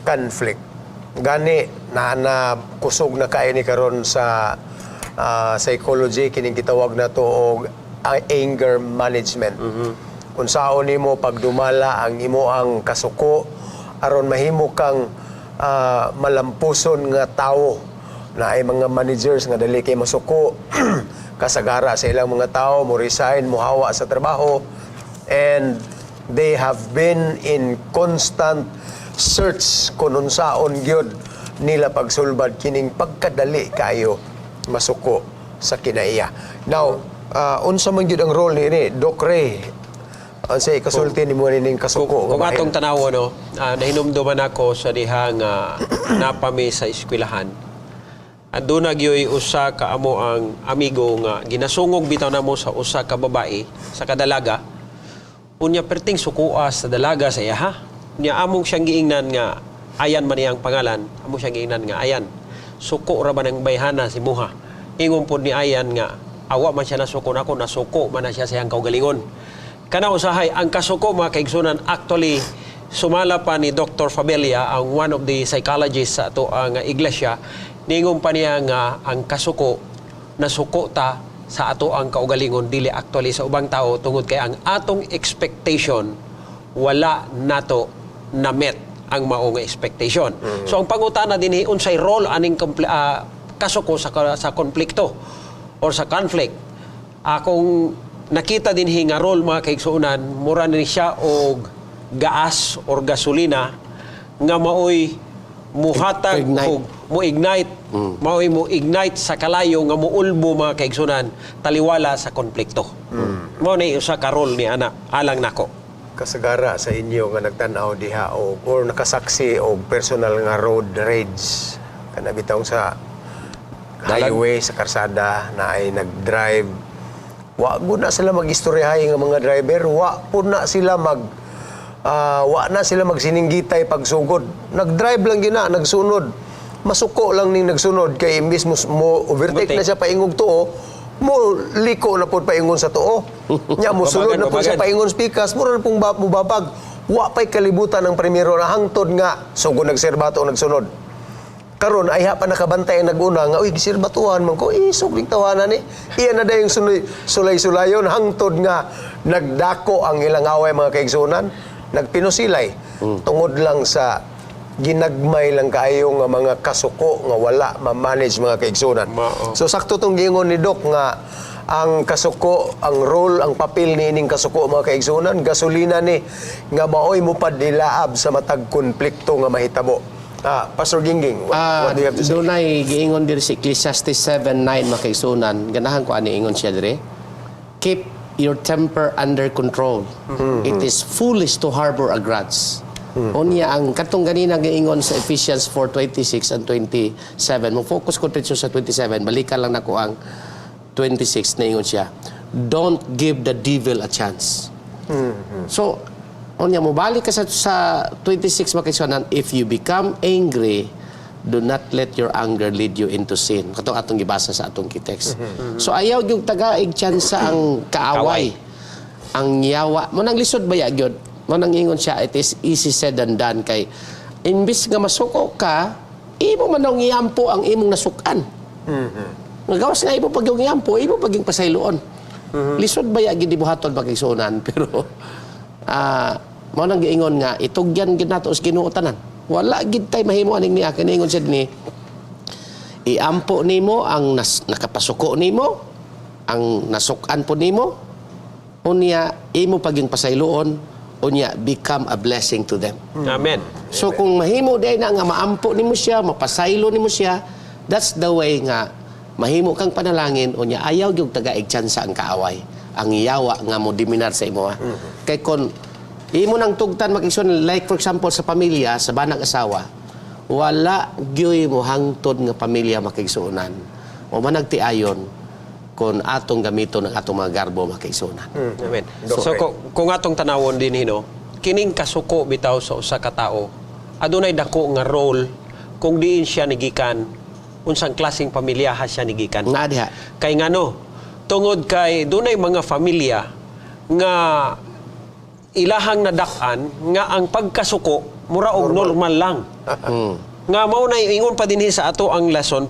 conflict. Gani na kusog na kay ni karon sa psychology kining gitawag nato og anger management. Unsaon nimo pagdumala ang imo ang kasuko aron mahimo kang malampuson nga tawo na ay mga managers nga dali kay masuko kasagara sa ilang mga tao, mo resign, mo hawa sa trabaho, and they have been in constant search kung unsaon gyud nila pagsulbad kining pagkadali kayo masuko sa kinaiya. Now, unsa man gyud ang role ni Doc Ray? Sa ikasulti ni mo ning kasuko. Kung atong tanaw no, nahinumduman ako sa dihang napami sa eskwelahan. Doon nagyoy usa ka amo ang amigo nga ginasungog bitaw namo sa usa ka babae sa kadalaga. Unya perting sukuha sa dalaga sa iya ha. Nya among siyang giingnan nga Ayan man iyang pangalan. Among siyang giingnan nga Ayan. Suko ra ba ng bayhana si Muha. Ingon pod ni Ayan nga awa man siya nasuko nako, nasuko man na siya sa iyang kaugalingon. Kana usahay ang kasuko mga kaigsunan actually sumala pa ni Dr. Fabella ang one of the psychologists sa ato ang iglesia. Ningon pa niya nga ang kasuko nasuko ta sa ato ang kaugalingon dili actually sa ubang tao tungod kay ang atong expectation wala nato na met ang maong expectation. So ang pangutana dinhi unsay role aning kasuko sa konflikto or sa conflict. Akong nakita dinhi nga role mga kaigsuonan mura ni siya og gaas or gasolina nga maoy muhatag Ignite. og mo-ignite maoy mo-ignite sa kalayo nga muulbo mga kaigsuonan taliwala sa konflikto. Mao ni usa ka role ni ana alang nako. Kasagara sa inyo nga nagtan-aw diha or nakasaksi og personal nga road rage kana bitaw sa highway sa karsada na ay nag-drive wa gud na sila mag-istoryahay nga mga driver wa pud na sila wa na sila magsininggitay pagsugod nag-drive lang gina nagsunod masuko lang ning nagsunod kay imbis mo overtake na siya paingog tuo mo liko na pud paingon sa tuo nya mo sulod na pud siya paingon spikas mura na pong mubabag wa pay kalibutan ng primero na hangtod nga sugod nagserbato o nagsunod karon ay pa nakabantay ang naguna nga uy giserbatuhan man ko isog ning tawanan ni iya na dayong sulay-sulayon hangtod nga nagdako ang ilang away mga kaigsunan nagpinusilay tungod lang sa ginagmay lang kaayo nga mga kasuko nga wala ma-manage mga kaigsunan. So sakto tong giingon ni Doc nga ang kasuko, ang role, ang papel ni ining kasuko mga kaigsunan, gasolina ni nga maoy mo padilaab sa matag konflikto nga mahitabo. Pastor Gingging, what do you have to say? Dunay giingon diri si Ecclesiastes 7:9 makaigsunan. Ganahan ko ani ingon siya dire. Keep your temper under control. It is foolish to harbor a grudge. Unya ang katong ganina giingon sa Ephesians 4:26 and 27. Mo focus ko dito sa 27. Balikan lang nako ang 26 na ingon siya. Don't give the devil a chance. So unya mo balik ka sa 26 makaigsunan, if you become angry, do not let your anger lead you into sin. Katong atong gibasa sa atong text. So ayaw yung tagaig tsansa ang kaaway. Ang yawa. Mo nang lisod ba ya gyud? Mo nang ingon siya, it is easy said and done kay imbis nga masuko ka, imo man nang iampo ang imong nasukan. Nagawas nga imo pag yung iampo, imo paging pasayloon. Lisod ba ya gid buhaton pagigsunan pero mo nang giingon nga itugyan gid nato sa Ginoo tanan. Wala gid tay mahimo aning niya kini ingon siya ni iampo nimo ang nakapasuko nimo ang nasukan po nimo unya imo paging pasayloon unya become a blessing to them. Amen. So kung mahimo day na nga maampo nimo siya mapasaylo nimo siya, that's the way nga mahimo kang panalangin unya ayaw gyud tagaig tsansa ang kaaway ang yawa nga mo diminar sa imo. Kay kon imo nang tugtan makigsuon like for example sa pamilya sa banang asawa wala gyoy mo hangtod nga pamilya makigsuonan o managtiayon kung atong gamiton ng atong mga garbo makigsuonan. Amen. So kung atong tanawon din hino kining kasuko bitaw sa usa ka tawo adunay dako nga role kung diin siya nigikan unsang klaseng pamilya ha siya nigikan. Nga diha. Kay ngano tungod kay dunay mga pamilya nga ilahang nadak-an nga ang pagkasuko mura og normal lang. Nga mao na ingon pa dinhi sa ato ang lesson,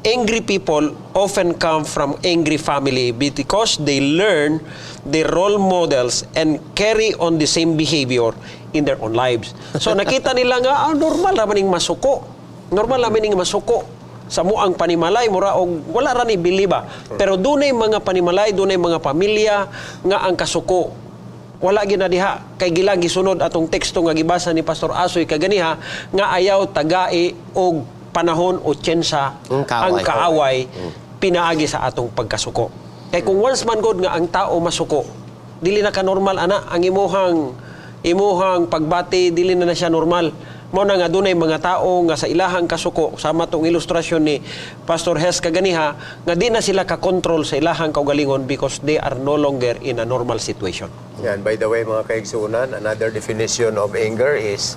angry people often come from angry family because they learn the role models and carry on the same behavior in their own lives. So nakita nila nga normal naman ning masuko. Normal naman ning masuko sa muang panimalay mura og wala ra ni biliba. Pero dunay mga panimalay, dunay mga pamilya nga ang kasuko wala gina diha kay gilang gisunod atong teksto nga gibasa ni Pastor Asoy kaganiha nga ayaw tagai og panahon o tsensa ang kaaway pinaagi sa atong pagkasuko. Kay kung once man god nga ang tao masuko, dili na ka normal ana ang imuhang pagbati dili na siya normal. Mao na nga dunay mga tao nga sa ilahang kasuko sama tong ilustrasyon ni Pastor Hes kaganiha nga di na sila ka-control sa ilahang kaugalingon because they are no longer in a normal situation. Yan, by the way mga kaigsunan, another definition of anger is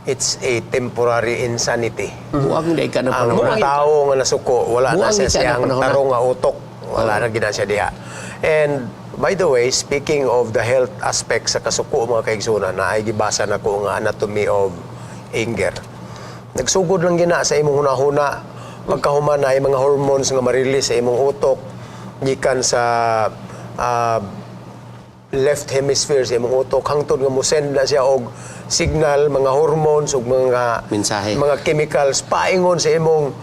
it's a temporary insanity. Buang day ka na Ang panahon. tao nga nasuko, wala na Buang siya siya na siyang panahon. tarong nga utok. Wala na gina siya diha. And by the way, speaking of the health aspect sa kasuko mga kaigsunan, na ay gibasa na ko nga anatomy of anger. Nagsugod lang gina sa imong hunahuna pagkahuman na ay mga hormones nga marilis sa imong utok gikan sa left hemisphere sa imong utok hangtod nga mosend na siya og signal, mga hormones ug mga Mensahe. mga chemicals paingon sa imong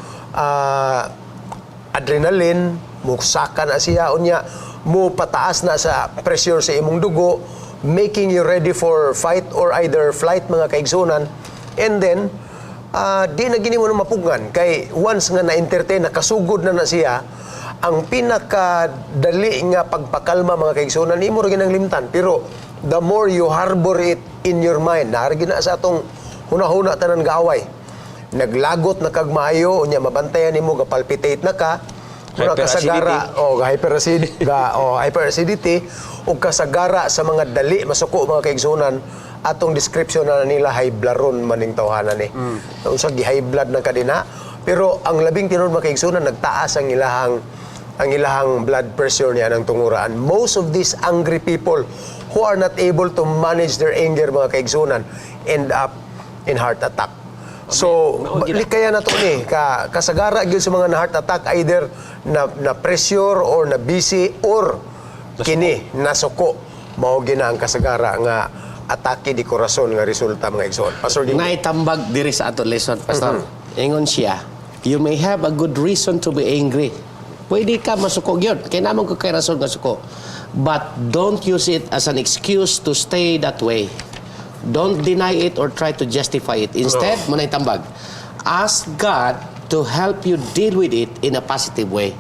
adrenaline, musaka na siya unya mo pataas na sa pressure sa imong dugo, making you ready for fight or either flight mga kaigsunan. And then di na gini mo na mapugngan kay once nga na-entertain, nakasugod na siya, ang pinakadali nga pagpakalma mga kaigsunan, imo ra ginang limtan. Pero the more you harbor it in your mind, naargi na sa atong hunahuna tanan gaaway. Naglagot na kag maayo, unya mabantayan nimo gapalpitate na ka, mura kasagara hyperacidity o kasagara sa mga dali masuko mga kaigsunan. Atong description na nila high blaron maning tawhanan ni. Unsa gi high blood na kadina, pero ang labing tinud mga kaigsunan nagtaas ang ilahang blood pressure niya ng tunguraan. Most of these angry people who are not able to manage their anger mga kaigsunan end up in heart attack. So, kaya na to ni kasagara gyud sa mga na heart attack, either na pressure or na busy or kini nasuko mao gina ang kasagara nga atake di korason nga resulta mga igsoon. Pastor Ding. Naitambag diri sa ato lesson, Pastor. Ingon siya, you may have a good reason to be angry. Pwede ka masuko yun. Kaya naman ko kay rason nga suko. But don't use it as an excuse to stay that way. Don't deny it or try to justify it. Instead, mo na itambag. Ask God to help you deal with it in a positive way.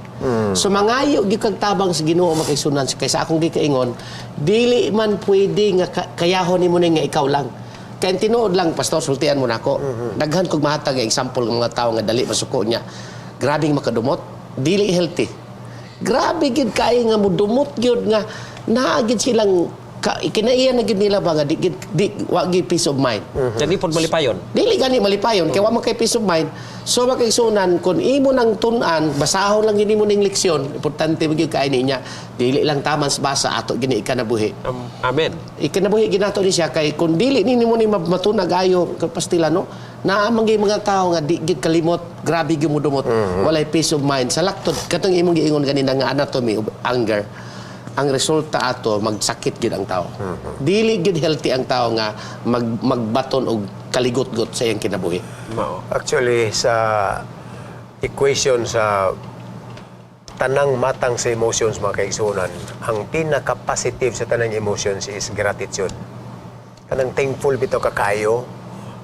So mangayo gyud kag tabang sa Ginoo makisunan kaysa akong gikaingon, dili man pwede nga kayahon nimo nga ikaw lang. Kaya tinuod lang, Pastor, sultian mo nako. Daghan kog mahatag nga example ng mga tawo nga dali masuko niya. Grabing makadumot, dili healthy. Grabe gid kay nga mudumot gyud nga naa gid silang kinaiyan na gid nila ba nga di wa gid peace of mind. Jadi pod malipayon. Dili gani malipayon kay wa man kay peace of mind. So makaigsunan kun imo nang tun-an, basahon lang gini mo ning leksyon. Importante gyud kay niya. Dili lang taman sa basa ato gini ikanabuhi. Amen. Ikanabuhi ginato ni siya kay kun dili nimo ni matunag ayo pastila no. Naamang mga tao nga di gid kalimot, grabe gyud mudumot. Walay peace of mind. Sa laktod katong imong giingon kanina nga anatomy of anger. Ang resulta ato magsakit gid ang tao. Dili gid healthy ang tao nga magbaton og kaligot-got sa iyang kinabuhi. Mao. Actually, sa equation sa tanang matang sa emotions mga kaigsunan, ang pinaka-positive sa tanang emotions is gratitude. Kanang thankful bitaw ka kayo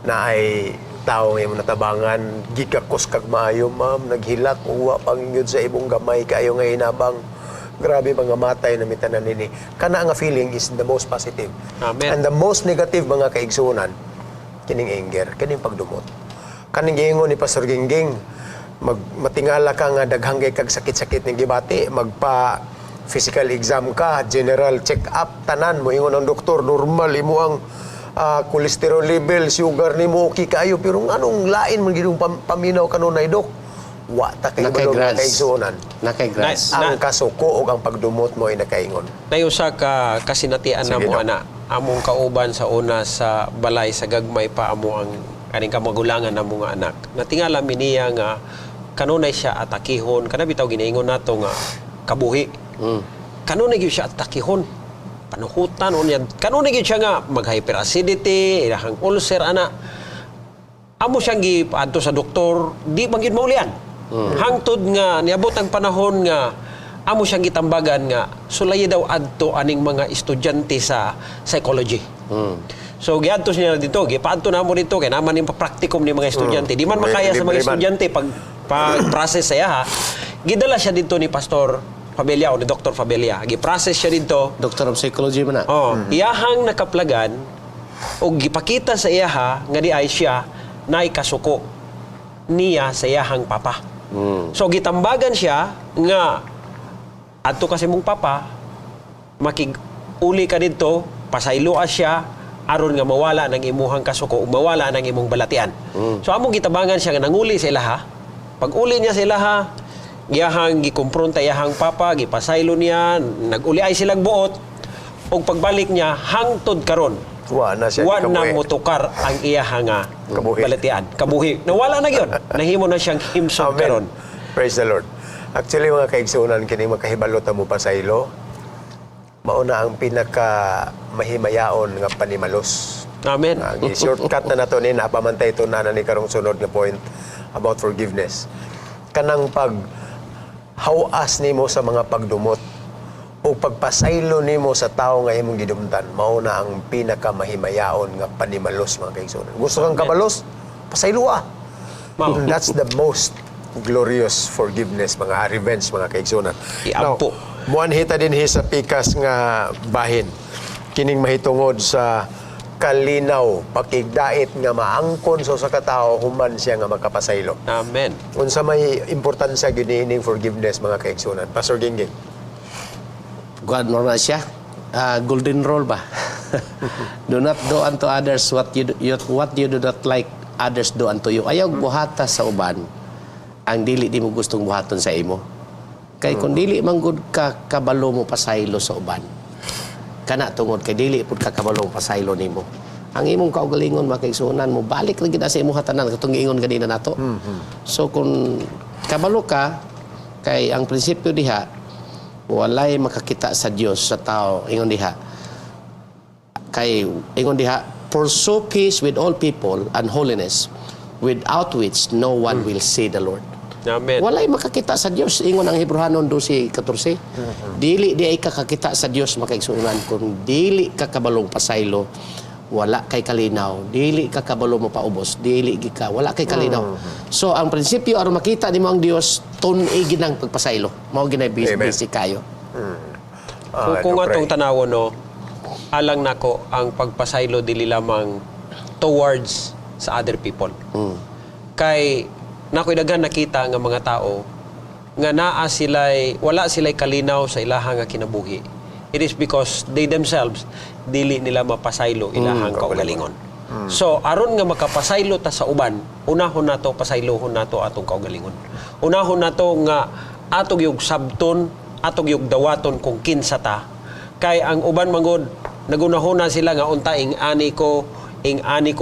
na ay tao nga imong natabangan, gigakos kag maayo, ma'am, naghilak uwa pangyud sa imong gamay kayo nga hinabang. Grabe mga matay na mitanan nini. Kana nga feeling is the most positive. Amen. And the most negative mga kaigsunan, kining anger, kining pagdumot. Kaning giingon ni Pastor Gingging, matingala ka nga daghang kay kag sakit-sakit ning gibati, magpa physical exam ka, general check-up, tanan mo ingon ang doktor, normal imo ang cholesterol level, sugar nimo okay kayo, pero anong lain man gid paminaw kanunay dok? Wa ta kay balong kaigsunan. Nakaigras. Ang kasuko o ang pagdumot mo ay nakaingon. Nayo ka kasinatian na Sige, mo Dok. ana. Among kauban sa una sa balay sa gagmay pa amo ang kaning kamagulangan na mga anak. Natingala mi niya nga kanunay siya atakihon, kana bitaw ginaingon nato nga kabuhi. Kanunay gyud siya atakihon. Panuhutan unya. Kanunay gyud siya nga mag-hyperacidity, ilahang ulcer ana. Amo siyang gipaadto sa doktor, di man gyud maulian. Hangtod nga niabot ang panahon nga amo siyang gitambagan nga sulay daw adto aning mga estudyante sa psychology. So giadto niya dito, gipaadto namo dito kay naman yung practicum ni mga estudyante. Di man makaya sa mga estudyante pag process saya ha. Gidala siya dito ni Pastor Fabella o ni Dr. Fabella. Gi-process siya dito. Doctor of Psychology man na. Iyahang nakaplagan o gipakita sa iyaha nga di ay siya naay kasuko niya sa iyahang papa. So gitambagan siya nga adto kasi mong papa makig-uli ka dito, pasayloa siya aron nga mawala ng imuhang kasuko ug mawala ng imong balatian. So among gitabangan siya nga nanguli sa ilaha. Pag uli niya sa ilaha, giyahang gikumpronta iyahang papa, gipasaylo niya, nag-uli ay silang buot ug pagbalik niya hangtod karon Wa na siya wa na kabuhi. motukar ang iyaha nga Kabuhi. balatian. Kabuhi. Nawala na yun. Nahimo na siyang himsog karon. Praise the Lord. Actually, mga kaigsunan, kini makahibalot mo pa sa ilo, mauna ang pinaka mahimayaon nga panimalos. Amen. Shortcut na nato ni napamantay ito na ni karong sunod nga point about forgiveness. Kanang pag hawas nimo sa mga pagdumot o pagpasaylo nimo sa tao nga imong gidumtan, mauna ang pinaka mahimayaon nga panimalos, mga kaigsunan. Gusto kang kabalos? Pasaylo ah. Mao. That's the most glorious forgiveness, mga revenge, mga kaigsunan. Iampo. Muanhita din sa pikas nga bahin. Kining mahitungod sa kalinaw, pakigdait nga maangkon so sa katao human siya nga makapasaylo. Amen. Unsa may importansya gyud ining forgiveness, mga kaigsunan? Pastor Gingging. God normal siya. Golden rule ba? Do not do unto others what you do not like others do unto you. Ayaw buhata sa uban ang dili di mo gustong buhaton sa imo. Kay kung dili man gud ka kabalo mo pasaylo sa uban, kana tungod kay dili pud ka kabalo mo pasaylo nimo. Ang imong kaugalingon makaigsunan mo balik ra gid sa imo hatanan katong giingon ganina nato. So kung kabalo ka kay ang prinsipyo diha walay makakita sa Dios sa tao ingon diha kay ingon diha pursue peace with all people and holiness without which no one will see the Lord. Amen. Walay makakita sa Dios ingon ang Hebrehanon 12:14. Dili di ay kakakita sa Dios makaigsunan kung dili ka kabalong pasaylo, wala kay kalinaw, dili ka kabalo mo paubos, dili gika, wala kay kalinaw. So ang prinsipyo aron makita nimo ang Dios tun-i ginang pagpasaylo. Mao ginay basic kayo. Kung atong tanawon no, alang nako ang pagpasaylo dili lamang towards sa other people. Kay nakoy daghan nakita nga mga tao nga naa sila'y wala sila'y kalinaw sa ilahang nga kinabuhi. It is because they themselves dili nila mapasaylo ilahang kaugalingon. So aron nga makapasaylo ta sa uban, unahon nato pasaylohon nato atong kaugalingon. Unahon nato nga atog yung sabton, atog yung dawaton kung kinsa ta. Kay ang uban mangod nagunahuna sila nga unta ing ani ko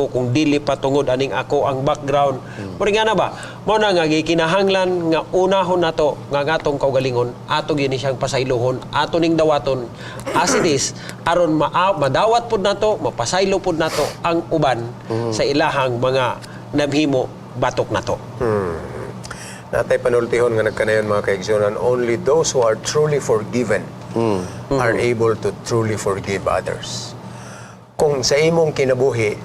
kung dili patungod aning ako ang background. Pero nga na ba? Mao na nga gikinahanglan nga unahon nato nga atong kaugalingon ato gini siyang pasaylohon, ato ning dawaton as it is aron madawat pud nato, mapasaylo pud nato ang uban sa ilahang mga namhimo batok nato. Natay panultihon nga nagkanayon, mga kaigsunan, only those who are truly forgiven are able to truly forgive others. Kung sa imong kinabuhi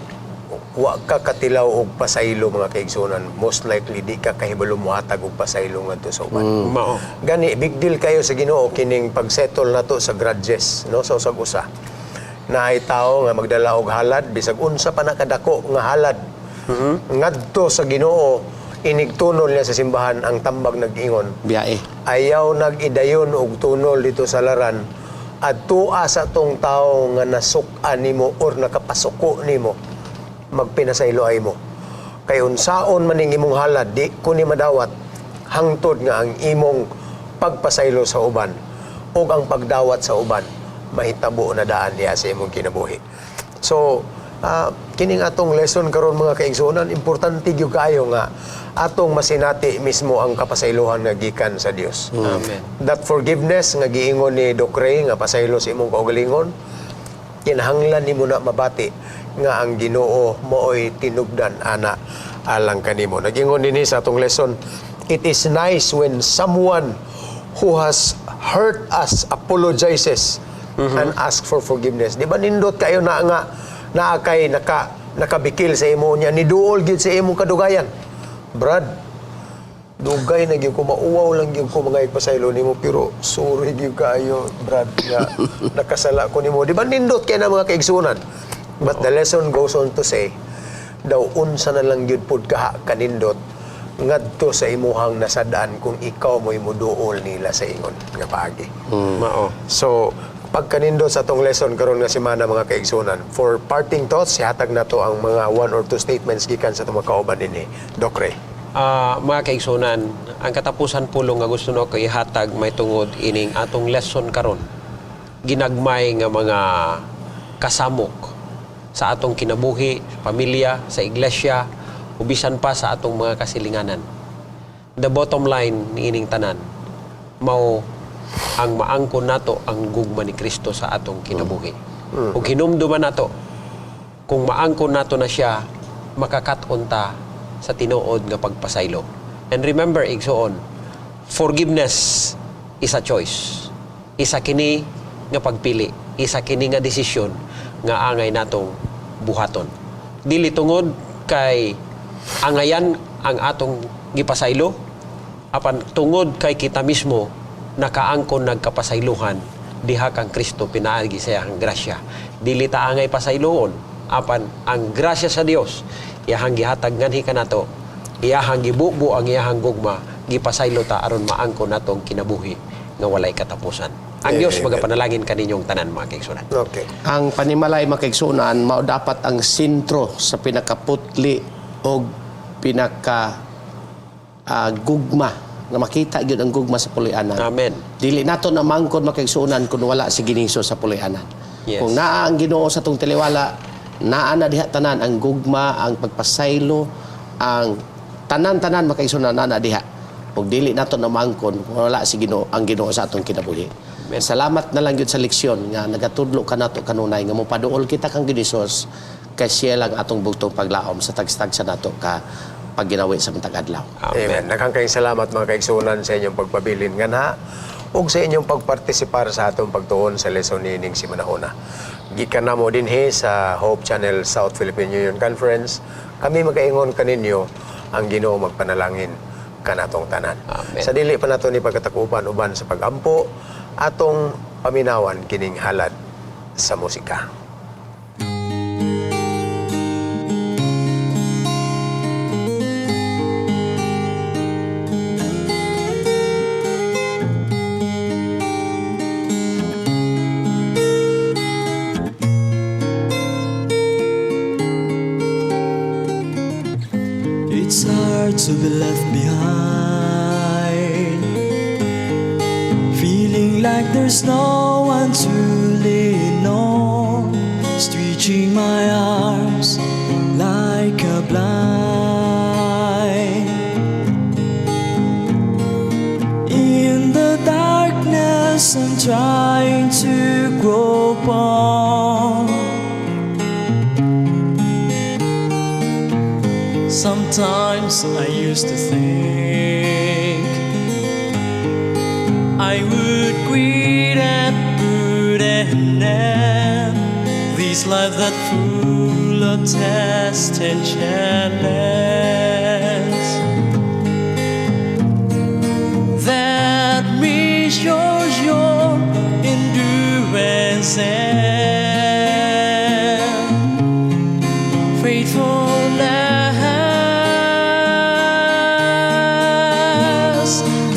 wa ka katilaw og pasaylo, mga kaigsunan, most likely di ka kahibalo mohatag og pasaylo ngadto sa uban. Mao. Gani big deal kayo sa Ginoo kining pagsettle nato sa grudges, no, sa usag-usa. Na ay tao nga magdala og halad bisag unsa pa nakadako nga halad. Ngadto sa Ginoo inigtunol niya sa simbahan ang tambag nag-ingon. Biyae. Ayaw nag-idayon og tunol dito sa laran at tuwa sa tong tao nga nasuk-an nimo or nakapasuko nimo magpinasaylo ay mo. Kay unsaon man ning imong halad di ko ni madawat hangtod nga ang imong pagpasaylo sa uban o ang pagdawat sa uban mahitabo na daan niya sa imong kinabuhi. So kining atong lesson karon, mga kaigsunan, importante gyud kayo nga atong masinati mismo ang kapasaylohan nga gikan sa Dios. Amen. That forgiveness nga giingon ni Doc Ray nga pasaylo sa imong kaugalingon, kinahanglan nimo na mabati nga ang Ginoo mooy tinubdan ana alang kanimo. Nag-ingon dinhi sa atong lesson, it is nice when someone who has hurt us apologizes and ask for forgiveness. Di ba nindot kayo na nga naakay nakabikil sa imo niya, niduol gyud sa imong kadugayan. Brad, dugay na gyud ko, mauwaw lang gyud ko mga ipasaylo nimo, pero sorry gyud kayo, Brad, nga nakasala ko nimo. Di ba nindot kay na, mga kaigsunan? But the lesson goes on to say, daw unsa na lang gyud pud kanindot ngadto sa imuhang nasadaan kung ikaw mo'y muduol nila sa ingon nga paagi. Mao. So, pagkanindot sa tong lesson karon nga semana, mga kaigsunan, for parting thoughts, sihatag na to ang mga 1 or 2 statements gikan sa itong makauban dinhi, Doc Ray. Mga kaigsunan, ang katapusan pulong nga gusto no kay hatag may tungod ining atong lesson karon. Ginagmay nga mga kasamok sa atong kinabuhi, pamilya, sa iglesia, ubisan pa sa atong mga kasilinganan. The bottom line ni ining tanan, mao ang maangkon nato ang gugma ni Kristo sa atong kinabuhi. Ug hinumduman nato, kung maangkon nato na siya, makakaton ta sa tinuod nga pagpasaylo. And remember, igsoon, forgiveness is a choice. Isa kini nga pagpili, isa kini nga desisyon nga angay natong buhaton. Dili tungod kay angayan ang atong gipasaylo, apan tungod kay kita mismo nakaangkon nagkapasayluhan diha kang Kristo pinaagi sa iyang grasya. Dili ta angay pasayloon, apan ang grasya sa Dios iyahang gihatag nganhi kanato, iyahang gibubo ang iyahang gugma, gipasaylo ta aron maangkon natong kinabuhi nga walay katapusan. Ang Dios magapanalangin kaninyong tanan, mga kaigsunan. Okay. Ang panimalay makaigsunan mao dapat ang sentro sa pinakaputli o pinaka gugma na makita gyud ang gugma sa pulianan. Amen. Dili nato na mangkon makaigsunan kun wala si Giniso sa pulianan. Yes. Kung naa ang Ginoo sa tong tiliwala, naa na diha tanan ang gugma, ang pagpasaylo, ang tanan-tanan makaigsunan na diha. Ug dili nato na mangkon kung wala si Ginoo, ang Ginoo sa atong kinabuhi. Amen. Salamat na lang gyud sa leksyon nga nagatudlo ka nato kanunay nga mopaduol kita kang Ginisos kay siya lang atong bugtong paglaom sa tagstag sa nato ka pagginawi sa matag adlaw. Amen. Daghang kayong salamat mga kaigsunan sa inyong pagpabilin nga na ug sa inyong pagpartisipar sa atong pagtuon sa lesson nining si Manahona. Gikan na mo dinhi sa Hope Channel South Philippine Union Conference. Kami magaingon kaninyo ang Ginoo magpanalangin kanatong tanan. Amen. Sa dili pa nato ni pagkatakupan uban sa pagampo, atong paminawan kining halad sa musika. It's hard to be left behind, feeling like there's no one to lean on, stretching my arms like a blind. In the darkness I'm trying to grope on. Sometimes I used to think I would quit and put an end this life that full of test and challenge. That measures your endurance and faithfulness.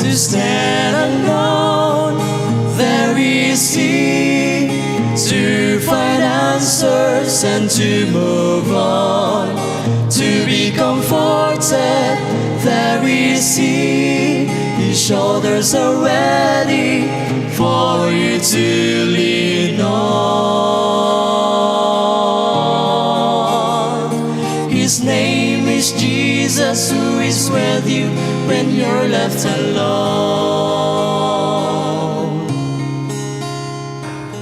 To stand alone, there is He. To find answers and to move on. To be comforted, there is He. His shoulders are ready for you to lean on. His name is Jesus, who is with you when you're left alone.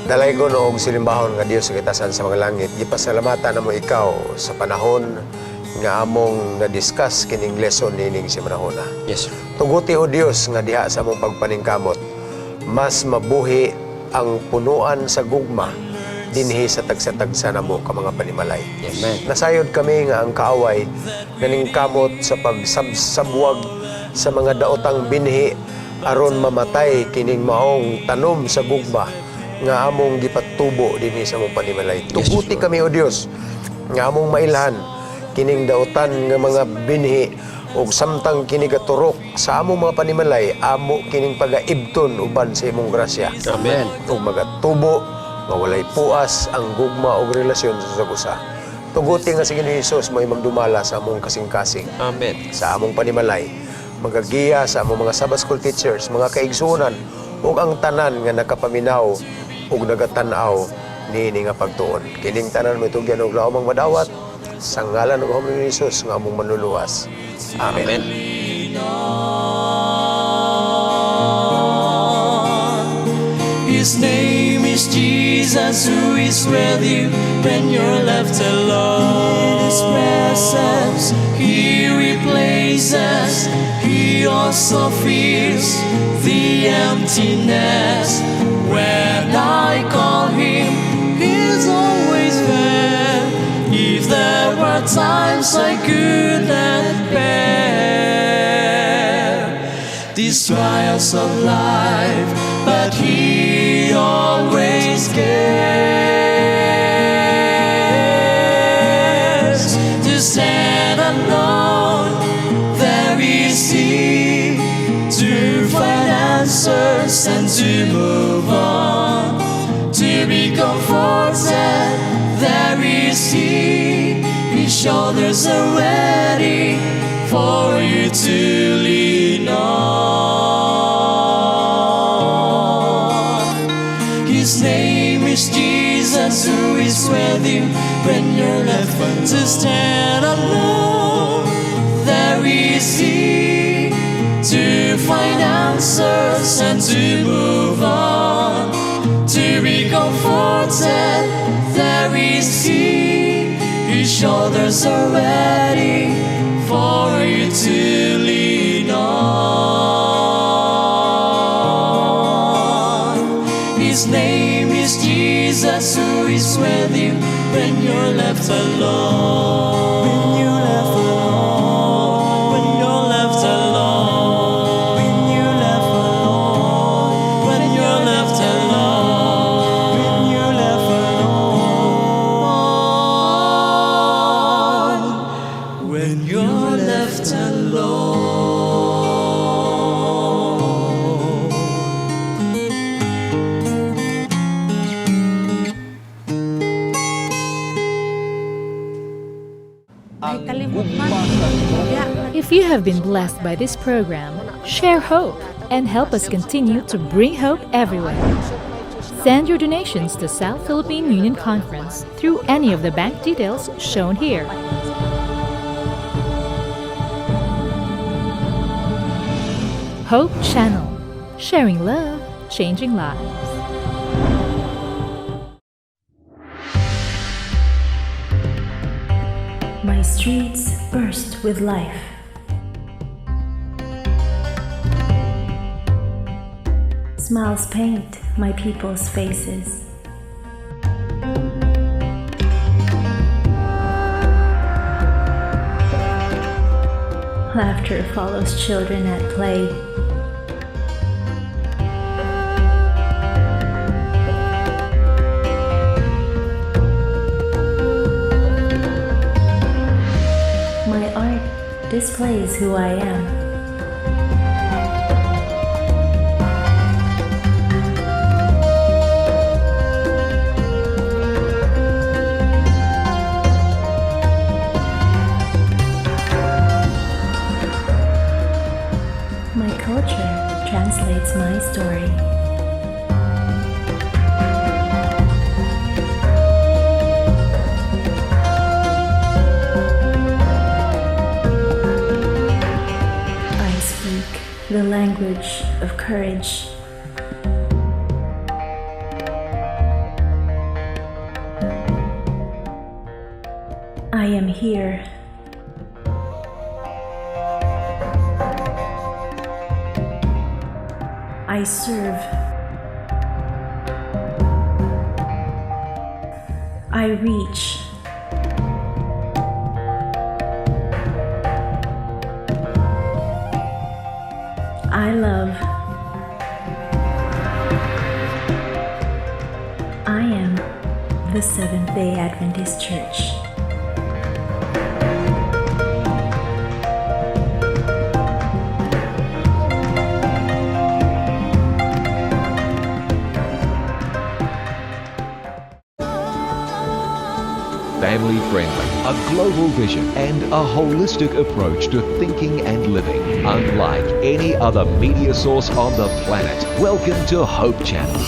Dalay ko noong silimbahon nga Dios sa kitasan sa mga langit, gipasalamatan namo ikaw sa panahon nga among na-discuss kining lesson nining si Manahona. Yes, sir. Tuguti o Dios nga diha sa among pagpaningkamot, mas mabuhi ang punuan sa gugma dinhi sa tagsa-tagsa namo ka mga panimalay. Amen. Nasayod kami nga ang kaaway naningkamot sa pagsabsabwag sa mga daotang binhi aron mamatay kining maong tanom sa gugma nga among gipatubo dinhi sa among panimalay. Tuguti kami o Dios nga among mailhan kining daotan nga mga binhi ug samtang kini gaturok sa among mga panimalay, amo kining pagaibton uban sa imong grasya. Amen. Ug magatubo nga walay puas ang gugma ug relasyon sa usa. Tuguti nga si Ginoong Hesus may magdumala sa among kasing-kasing Amen. sa among panimalay, magagiya sa among mga Sabbath School teachers, mga kaigsunan ug ang tanan nga nakapaminaw ug nagatan-aw niini nga pagtuon. Kining tanan mo itugyan og laomang madawat sa ngalan ng Panginoon Hesus nga among manluluwas. Amen. His name is Jesus, who is with you when you're left alone. In His presence, He replaces. He also fills the emptiness. When I call Him, He's always there. If there were times I could not bear these trials of life, but He always cares. To stand alone, there is He. To find answers and to move on. To be comforted, there is He. His shoulders are ready for you to lean on. His name is Jesus, who is with you when you're left to stand alone. There is He to find answers and to move on. To be comforted, there is He. His shoulders are ready for you to lean on. His name is Jesus, who is with you when you're left alone. When you're left alone. When you're left alone. When you're left alone. When you're left alone. When you're left alone. When you're left alone. If you have been blessed by this program, share hope and help us continue to bring hope everywhere. Send your donations to South Philippine Union Conference through any of the bank details shown here. Hope Channel, sharing love, changing lives. My streets burst with life. Smiles paint my people's faces. Laughter follows children at play. My art displays who I am. My culture translates my story. I speak the language of courage. I am here. I serve. I reach. I love. I am the Seventh-day Adventist Church. Family friendly, a global vision, and a holistic approach to thinking and living. Unlike any other media source on the planet. Welcome to Hope Channel.